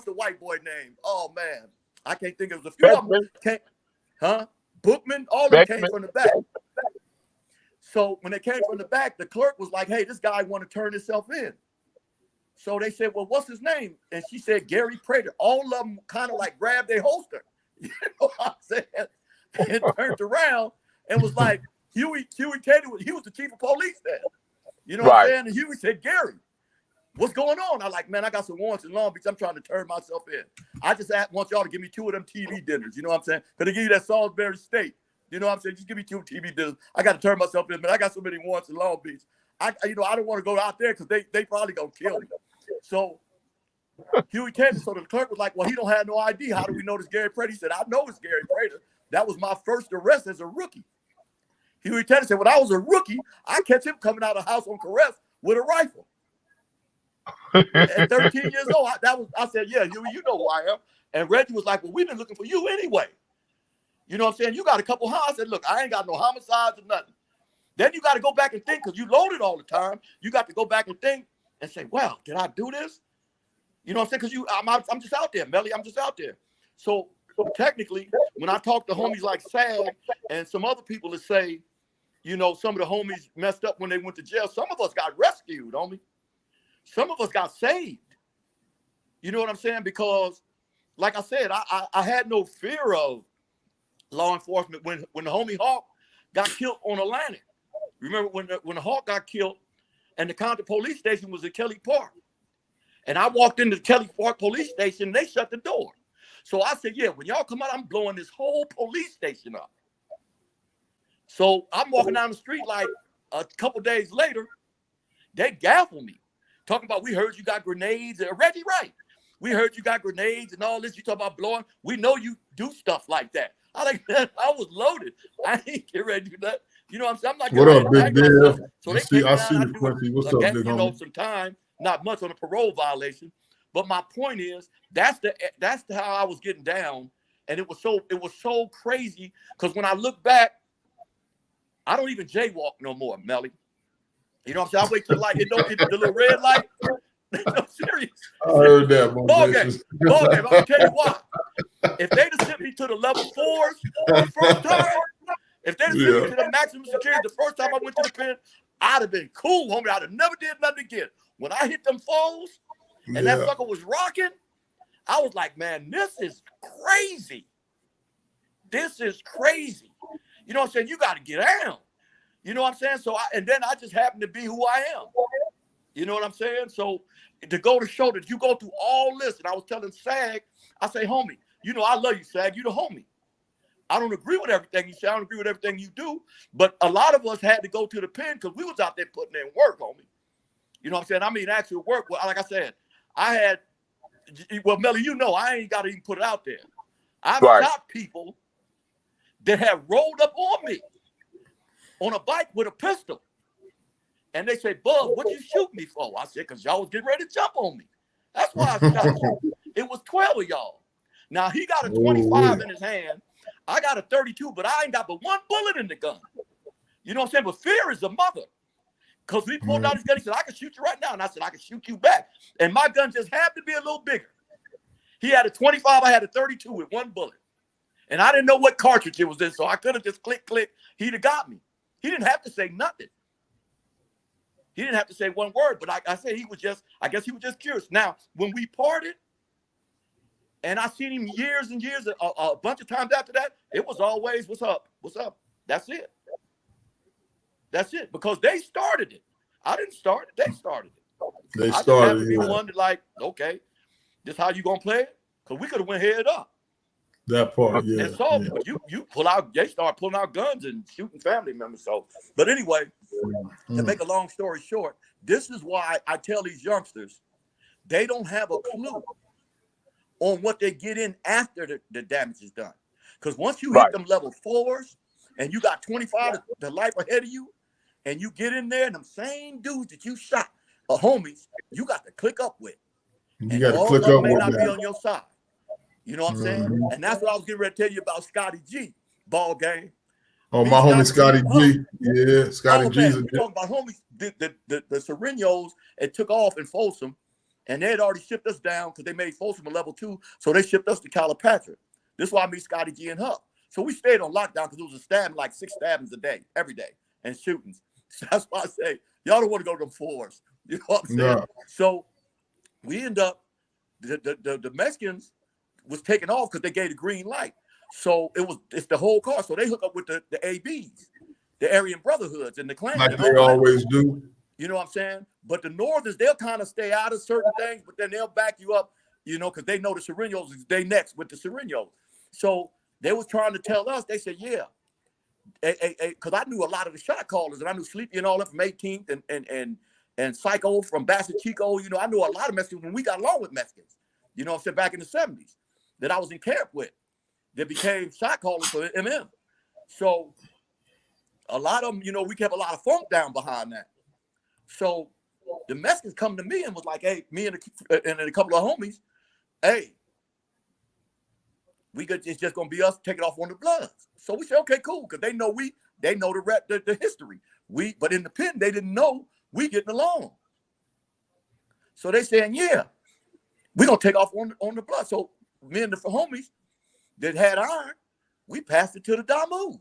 the white boy name? Oh, man. I can't think of it. A few of them. Bookman, all of them came from the back. So when they came from the back, the clerk was like, hey, this guy want to turn himself in. So they said, well, what's his name? And she said, Gary Prater. All of them kind of like grabbed their holster. You know what I'm saying? And turned around and was like, Huey Taylor, he was the chief of police there. You know what I'm saying? And Huey said, Gary, what's going on? I'm like, man, I got some warrants in Long Beach. I'm trying to turn myself in. I just want y'all to give me 2 of them TV dinners. You know what I'm saying? Because they give you that Salisbury Steak. You know what I'm saying? Just give me 2 TV dinners. I got to turn myself in, man. I got so many warrants in Long Beach. I don't want to go out there because they probably going to kill me. So Huey Taylor, so the clerk was like, well, he don't have no ID. How do we know this Gary Prater? He said, I know it's Gary Prater. That was my first arrest as a rookie. Huey Taylor said, when I was a rookie, I catch him coming out of the house on caress with a rifle. At 13 years old, I said, yeah, Huey, you know who I am. And Reggie was like, well, we've been looking for you anyway. You know what I'm saying? You got a couple I said, look, I ain't got no homicides or nothing. Then you got to go back and think, because you loaded all the time. You got to go back and think and say, well, did I do this? You know what I'm saying? Because I'm just out there, Melly. I'm just out there. So technically, when I talk to homies like Sag and some other people that say, you know, some of the homies messed up when they went to jail, some of us got rescued, homie. Some of us got saved. You know what I'm saying? Because, like I said, I had no fear of law enforcement when the homie Hawk got killed on Atlantic. Remember when the Hawk got killed and the county police station was at Kelly Park. And I walked into the Kelly Park police station and they shut the door. So I said, yeah, when y'all come out, I'm blowing this whole police station up. So I'm walking down the street like a couple days later, they gaffle me. Talking about, we heard you got grenades. Reggie Wright, we heard you got grenades and all this. You talk about blowing. We know you do stuff like that. I like that. I was loaded. I ain't get ready to do that. You know what I'm saying? I'm not What up, Big Dev? So they see, take I down, see I you, do, Quincy. What's up, big you know, homie? some time, not much on a parole violation. But my point is, that's how I was getting down. And it was so crazy because when I look back, I don't even jaywalk no more, Melly. You know what I'm saying? I wait till the light, the little red light. No, serious. I heard that, Ball game. I'm gonna tell you why. If they'd have sent me to the level 4s the first time, if they'd have sent me to the maximum security the first time I went to the pen, I'd have been cool, homie. I'd have never did nothing again. When I hit them 4s and that sucker was rocking, I was like, man, this is crazy. This is crazy. You know what I'm saying? You got to get down. You know what I'm saying? So, and then I just happen to be who I am. You know what I'm saying? So to go to show that you go through all this, and I was telling Sag, I say, homie, you know, I love you, Sag. You the homie. I don't agree with everything you say. I don't agree with everything you do. But a lot of us had to go to the pen because we was out there putting in work, homie. You know what I'm saying? I mean, actual work. Well, like I said, Melly, you know, I ain't got to even put it out there. I've shot people that have rolled up on me on a bike with a pistol. And they say, Bub, what you shoot me for? I said, because y'all was getting ready to jump on me. That's why I shot you. It was 12 of y'all. Now, he got a 25 in his hand. I got a 32, but I ain't got but one bullet in the gun. You know what I'm saying? But fear is a mother. Because he pulled out his gun. He said, I can shoot you right now. And I said, I can shoot you back. And my gun just happened to be a little bigger. He had a 25. I had a 32 with one bullet. And I didn't know what cartridge it was in, so I could have just click. He'd have got me. He didn't have to say nothing. He didn't have to say one word, but I said I guess he was just curious. Now, when we parted, and I seen him years and years, a bunch of times after that, it was always, what's up? What's up? That's it. That's it. Because they started it. I didn't start it. They started it. They I started just happened to be one that like, okay, this how you gonna play it? Because we could have went head up. That part, yeah. And so you pull out, they start pulling out guns and shooting family members. So, but anyway, to make a long story short, this is why I tell these youngsters, they don't have a clue on what they get in after the damage is done. Because once you hit them level 4s and you got 25 to life ahead of you, and you get in there and them same dudes that you shot are homies, you got to click up with. You got to click up may with not them. be on your side. You know what I'm saying? And that's what I was getting ready to tell you about Scotty G, ball game. Oh, my homie Scotty G. Yeah, Scotty G's. We're talking about homies. The Serenos, it took off in Folsom, and they had already shipped us down because they made Folsom a level 2, so they shipped us to Calipatra. This is why I meet Scotty G and Huck. So we stayed on lockdown because it was a stabbing, like 6 stabbings a day, every day, and shootings. So that's why I say, y'all don't want to go to them 4s. You know what I'm saying? No. So we end up, the Mexicans was taking off because they gave the green light. So it's the whole car. So they hook up with the ABs, the Aryan Brotherhoods, and the Klan. Like they always do. You know what I'm saying? But the Northerners, they'll kind of stay out of certain things, but then they'll back you up, you know, because they know the Serenos is they next with the Serenos. So they was trying to tell us, they said, yeah. Because I knew a lot of the shot callers, and I knew Sleepy and all that from 18th and Psycho from Bassett Chico. You know, I knew a lot of Mexicans when we got along with Mexicans. You know what I'm saying? Back in the 70s that I was in camp with. That became shot callers for MM. So a lot of them, you know, we kept a lot of funk down behind that. So the Mexicans come to me and was like, hey, me and a couple of homies, hey, it's just gonna be us taking off on the Bloods. So we said, okay, cool, because they know the history. But in the pen, they didn't know we getting along. So they saying, yeah, we're gonna take off on the Blood. So me and the homies, that had iron, we passed it to the Damus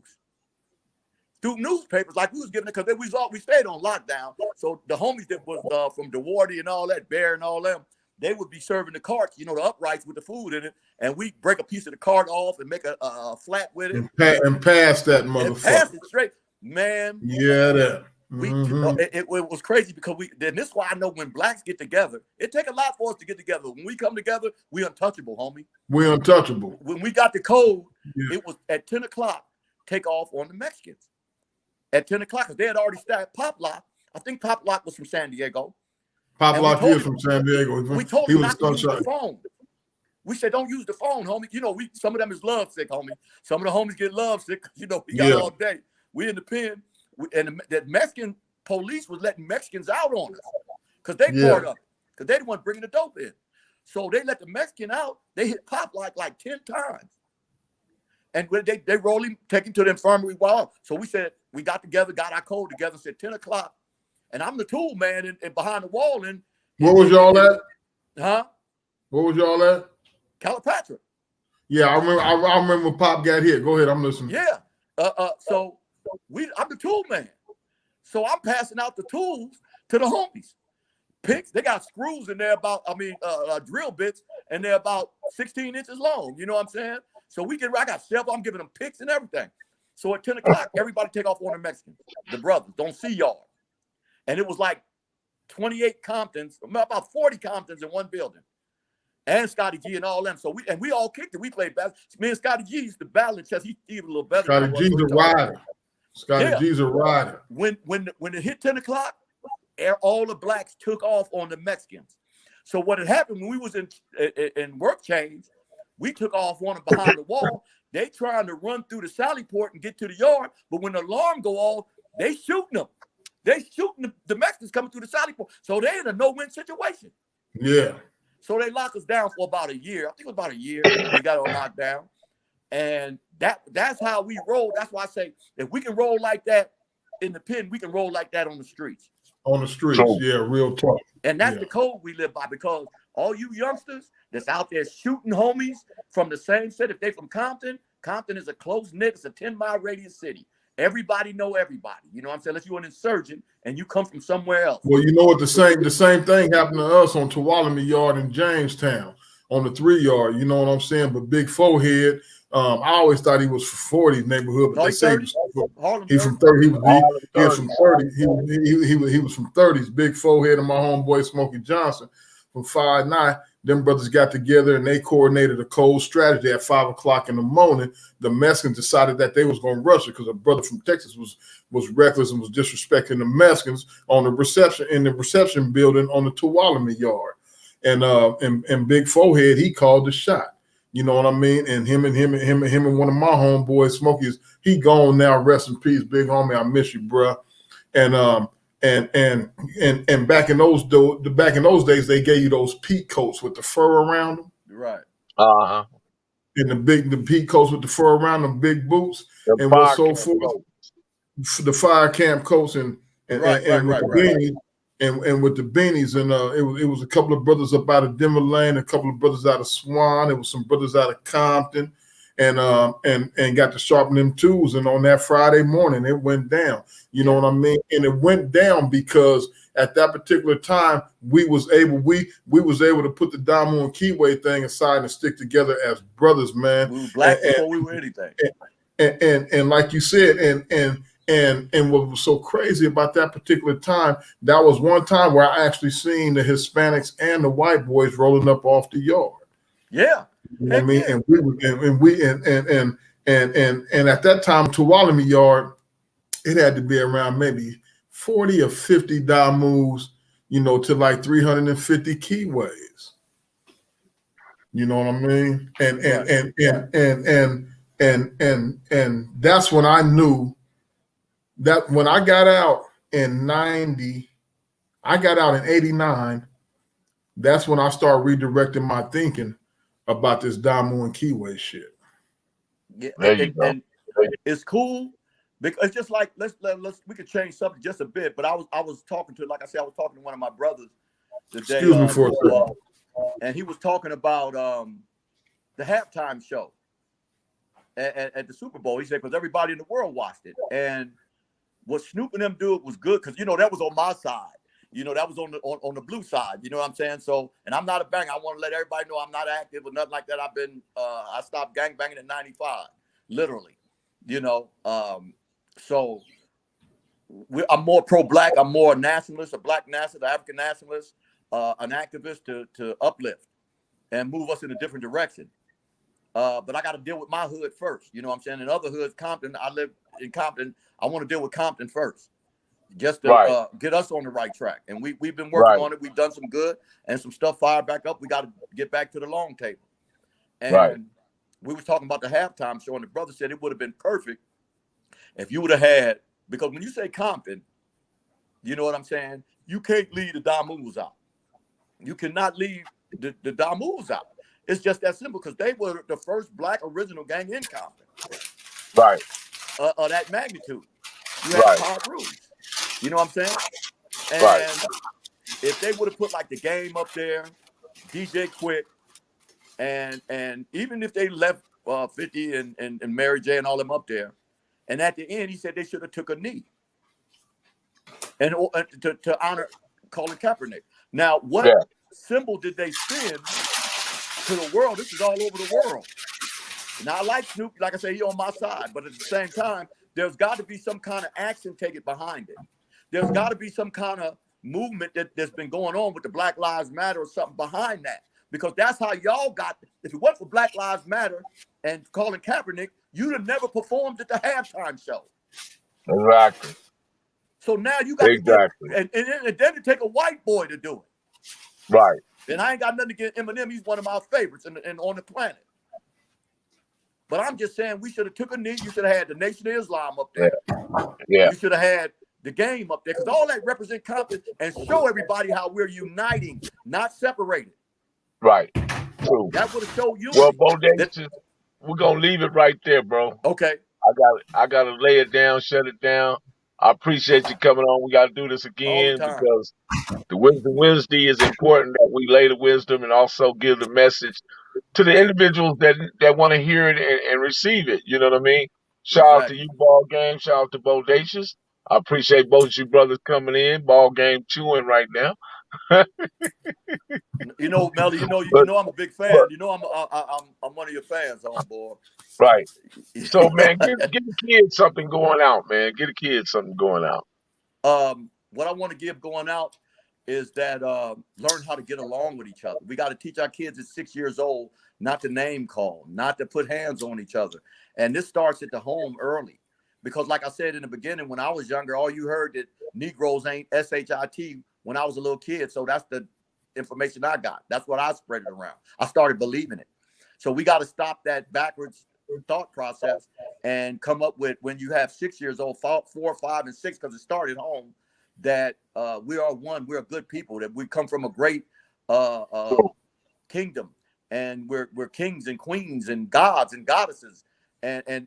through newspapers, like we was giving it, because we stayed on lockdown. So the homies that was from DeWardy and all that, Bear and all them, they would be serving the carts, the uprights with the food in it, and we break a piece of the cart off and make a flat with it and pass that and motherfucker. pass it straight, man. Yeah, that. It was crazy because this is why I know when blacks get together, it take a lot for us to get together. When we come together, we untouchable, homie. We untouchable. When we got the code, it was at 10 o'clock, take off on the Mexicans. At 10 o'clock, because they had already started Pop Lock. I think Pop Lock was from San Diego. Pop Lock is from San Diego. We told him not to use the phone. We said, don't use the phone, homie. Some of them is love sick, homie. Some of the homies get love sick. We got all day. We in the pen. And the Mexican police was letting Mexicans out on us because they poured up, because they the one bringing the dope in. So they let the Mexican out. They hit Pop Lock like 10 times. And when they roll him, take him to the infirmary. Wow. So we said, we got together, got our code together, said 10 o'clock. And I'm the tool man and behind the wall. And where was y'all at? Huh? Where was y'all at? Calipatra. Yeah, I remember when Pop got hit. Go ahead, I'm listening. Yeah. So I'm the tool man. So I'm passing out the tools to the homies. Picks, they got screws in there drill bits, and they're about 16 inches long. You know what I'm saying? So I got several, I'm giving them picks and everything. So at 10 o'clock, everybody take off on the Mexicans, the brothers, don't see y'all. And it was like 28 Comptons, about 40 Comptons in one building. And Scotty G and all them. So we all kicked it. We played basketball. Me and Scotty G used to battle in chess. He's even a little better. Scotty G's a rider. Scotty G's a rider. When it hit 10 o'clock, all the blacks took off on the Mexicans. So what had happened when we was in work change, we took off on them behind the wall. They trying to run through the sally port and get to the yard, but when the alarm go off, they shooting them. They shooting the Mexicans coming through the sally port. So they in a no-win situation. Yeah. So they locked us down for about a year. I think it was about a year. We got on lockdown. And that's how we roll. That's why I say, if we can roll like that in the pen, we can roll like that on the streets. On the streets, yeah, real talk. And that's the code we live by, because all you youngsters that's out there shooting homies from the same city, if they from Compton is a close-knit, it's a 10-mile radius city. Everybody know everybody. You know what I'm saying? Unless you're an insurgent and you come from somewhere else. Well, you know what, the same thing happened to us on Tuolumne Yard in Jamestown on the 3 yard. You know what I'm saying? But Big Forehead, I always thought he was from 40's neighborhood, but they say he's from 30. He was from 30. He was from 30s. Big Forehead and my homeboy Smokey Johnson from 5'9". Them brothers got together and they coordinated a cold strategy at 5 o'clock in the morning. The Mexicans decided that they was going to rush it because a brother from Texas was reckless and was disrespecting the Mexicans on the reception building on the Tuolumne Yard. And Big Forehead, he called the shot. You know what I mean? And him and one of my homeboys, Smokey's, he gone now. Rest in peace, big homie. I miss you, bruh. And back in those days, they gave you those peak coats with the fur around them. Right. Uh-huh. And the peak coats with the fur around them, big boots, and what's so forth. The fire camp coats and with the beanies, and it was a couple of brothers up out of Denver Lane, a couple of brothers out of Swan, it was some brothers out of Compton, and got to sharpen them tools. And on that Friday morning, it went down. You know what I mean? And it went down because at that particular time, we was able to put the Damu and Keyway thing aside and stick together as brothers, man. We were black before we were anything. And like you said, and what was so crazy about that particular time, that was one time where I actually seen the Hispanics and the white boys rolling up off the yard. Yeah. You know what I mean? And at that time, Tuolumne Yard, it had to be around maybe 40 or 50 Damus, to like 350 Keyways. You know what I mean? And that's when I knew that when I got out in 90, I got out in 89, that's when I started redirecting my thinking about this Damu and Keyway shit. Yeah, and it's cool because it's just like let's we could change subject just a bit. But I was talking to, like I said, I was talking to one of my brothers today. Excuse me for a second. And he was talking about the halftime show. at the Super Bowl. He said, because everybody in the world watched it. And what Snoop and them do was good because, that was on my side. That was on the blue side. You know what I'm saying? So, and I'm not a banger. I want to let everybody know I'm not active or nothing like that. I stopped gang banging in 95, literally, so I'm more pro-black. I'm more a nationalist, a black nationalist, African nationalist, an activist to uplift and move us in a different direction. But I got to deal with my hood first. You know what I'm saying? In other hoods, Compton, I live in Compton. I want to deal with Compton first, just to get us on the right track. And we've been working on it. We've done some good and some stuff fired back up. We got to get back to the long table. And we was talking about the halftime show, and the brother said it would have been perfect if you would have had, because when you say Compton, you know what I'm saying? You can't leave the Damus out. You cannot leave the Damus out. It's just that simple because they were the first black original gang in Compton. Right. Of that magnitude. You had Pop Rules. You know what I'm saying? And if they would have put like the Game up there, DJ Quick, and even if they left 50 and Mary J and all them up there, and at the end he said they should have took a knee and to honor Colin Kaepernick. Now, what symbol did they send to the world? This is all over the world. Now, I like Snoop, like I say, he on my side, but at the same time, there's got to be some kind of action taken behind it. There's got to be some kind of movement that's been going on with the Black Lives Matter or something behind that, because that's how y'all got. If it wasn't for Black Lives Matter and Colin Kaepernick, you'd have never performed at the halftime show. Exactly. So now you got to get, and then to take a white boy to do it. Right. And I ain't got nothing against Eminem. He's one of my favorites and on the planet. But I'm just saying we should have took a knee. You should have had the Nation of Islam up there. Yeah. You should have had the Game up there, because all that represent Compton and show everybody how we're uniting, not separated. Right. True. That would have showed you. Well, Bodacious, we're gonna leave it right there, bro. Okay. I gotta lay it down, shut it down. I appreciate you coming on. We gotta do this again because the Wisdom Wednesday is important that we lay the wisdom and also give the message to the individuals that want to hear it and receive it. You know what I mean? Shout out to you, Ball Game. Shout out to Bodacious. I appreciate both of you brothers coming in. Ball Game chewing right now. Melly, you know I'm a big fan. You know I'm one of your fans, boy. Right. So, man, get the kids something going out, man. Get the kids something going out. What I want to give going out is that learn how to get along with each other. We got to teach our kids at 6 years old not to name call, not to put hands on each other. And this starts at the home early. Because like I said in the beginning, when I was younger, all you heard that Negroes ain't S-H-I-T when I was a little kid. So that's the information I got. That's what I spread it around. I started believing it. So we got to stop that backwards thought process and come up with, when you have 6 years old, 4, 5, and 6, because it started home, that we are one, we're good people, that we come from a great kingdom, and we're kings and queens and gods and goddesses. And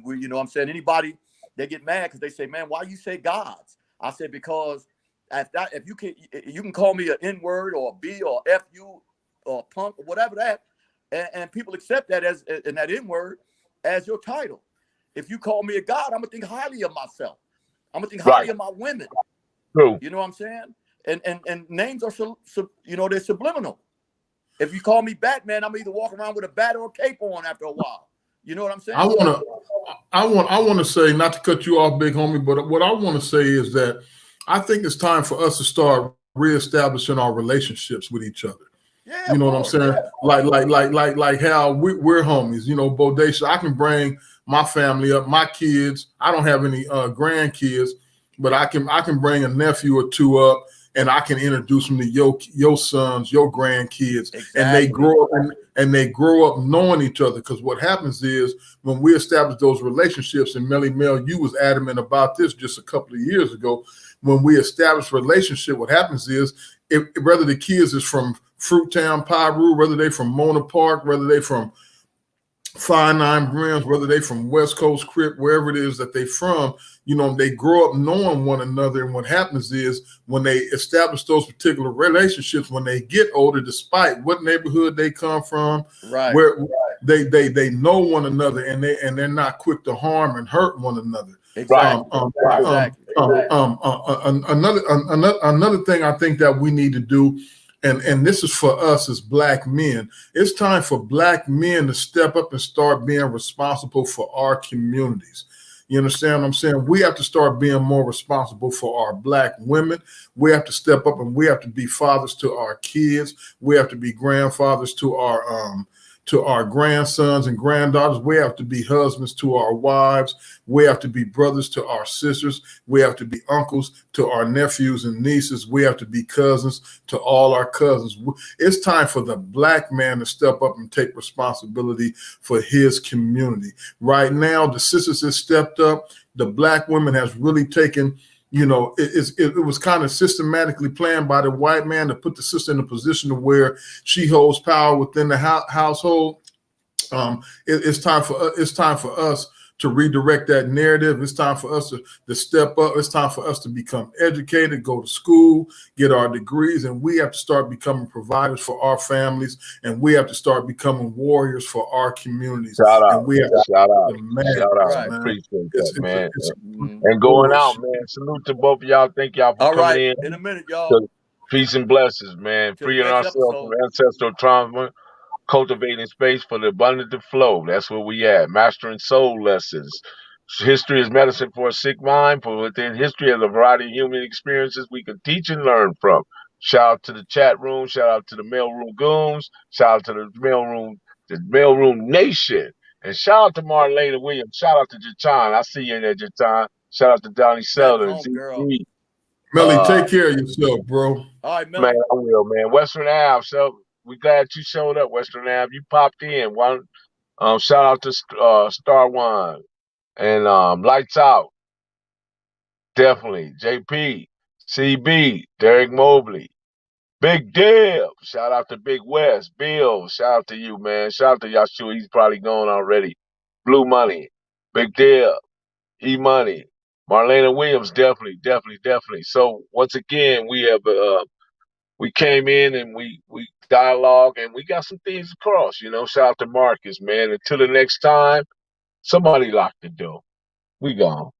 we, you know what I'm saying, anybody, they get mad because they say, man, why you say gods? I said, because if you can call me an N-word or a B or F-U or punk or whatever that, and people accept that as in that N-word as your title. If you call me a god, I'm gonna think highly of myself. I'm gonna think highly of my women. True. You know what I'm saying? And names are they're subliminal. If you call me Batman, I'm either walking around with a bat or a cape on after a while. You know what I'm saying? I want to say, not to cut you off, big homie, but what I want to say is that I think it's time for us to start reestablishing our relationships with each other. Yeah, you know what I'm saying? Yeah. Like how we're homies. You know, Bodacious, I can bring my family up, my kids. I don't have any grandkids, but I can bring a nephew or two up, and I can introduce them to your sons, your grandkids, exactly. and they grow up knowing each other. Because what happens is when we establish those relationships, and Melly Mel, you was adamant about this just a couple of years ago. When we establish relationship, what happens is, whether the kids is from Fruittown, Piru, whether they from Mona Park, whether they from 5 9 grams, whether they from West Coast, Crip, wherever it is that they from, they grow up knowing one another. And what happens is when they establish those particular relationships, when they get older, despite what neighborhood they come from, Right. where they know one another, and they're not quick to harm and hurt one another. Right. Exactly. Exactly. Another thing I think that we need to do, and this is for us as Black men, it's time for Black men to step up and start being responsible for our communities. You understand what I'm saying? We have to start being more responsible for our Black women. We have to step up and we have to be fathers to our kids. We have to be grandfathers to our grandsons and granddaughters. We have to be husbands to our wives. We have to be brothers to our sisters. We have to be uncles to our nephews and nieces. We have to be cousins to all our cousins. It's time for the Black man to step up and take responsibility for his community. Right now, the sisters have stepped up. The Black women has really taken, it was kind of systematically planned by the white man to put the sister in a position to where she holds power within the household. It's time for us to redirect that narrative. It's time for us to step up. It's time for us to become educated, go to school, get our degrees, and we have to start becoming providers for our families, and we have to start becoming warriors for our communities. Shout out. And we have Shout out. man, Shout out. Right. I appreciate that, man. Mhm. And going out, man. Salute to both of y'all. Thank y'all for All coming right. in. In a minute, y'all. Peace and blessings, man. Till the Freeing next ourselves from episode. ancestral trauma, cultivating space for the abundant to flow. That's where we at. Mastering soul lessons. History is medicine for a sick mind. For within history is a variety of human experiences we can teach and learn from. Shout out to the chat room. Shout out to the mailroom goons. Shout out to the mailroom nation. And shout out to Marlena Williams. Shout out to Jachan. I see you in there, Jachan. Shout out to Donnie That Selden, homegirl. ZG. Melly, take care of yourself, bro. All right, Man, Melly. I will, man. Western Ave. So we glad you showed up, Western Ave. You popped in. One shout out to Star One and Lights Out. Definitely. JP, CB, Derek Mobley. Big Dib. Shout out to Big West. Bill. Shout out to you, man. Shout out to Yahshua. He's probably gone already. Blue Money. Big Dib. E Money. Marlena Williams, definitely. So once again, we came in and we dialogue and we got some things across, Shout out to Marcus, man. Until the next time, somebody lock the door. We gone.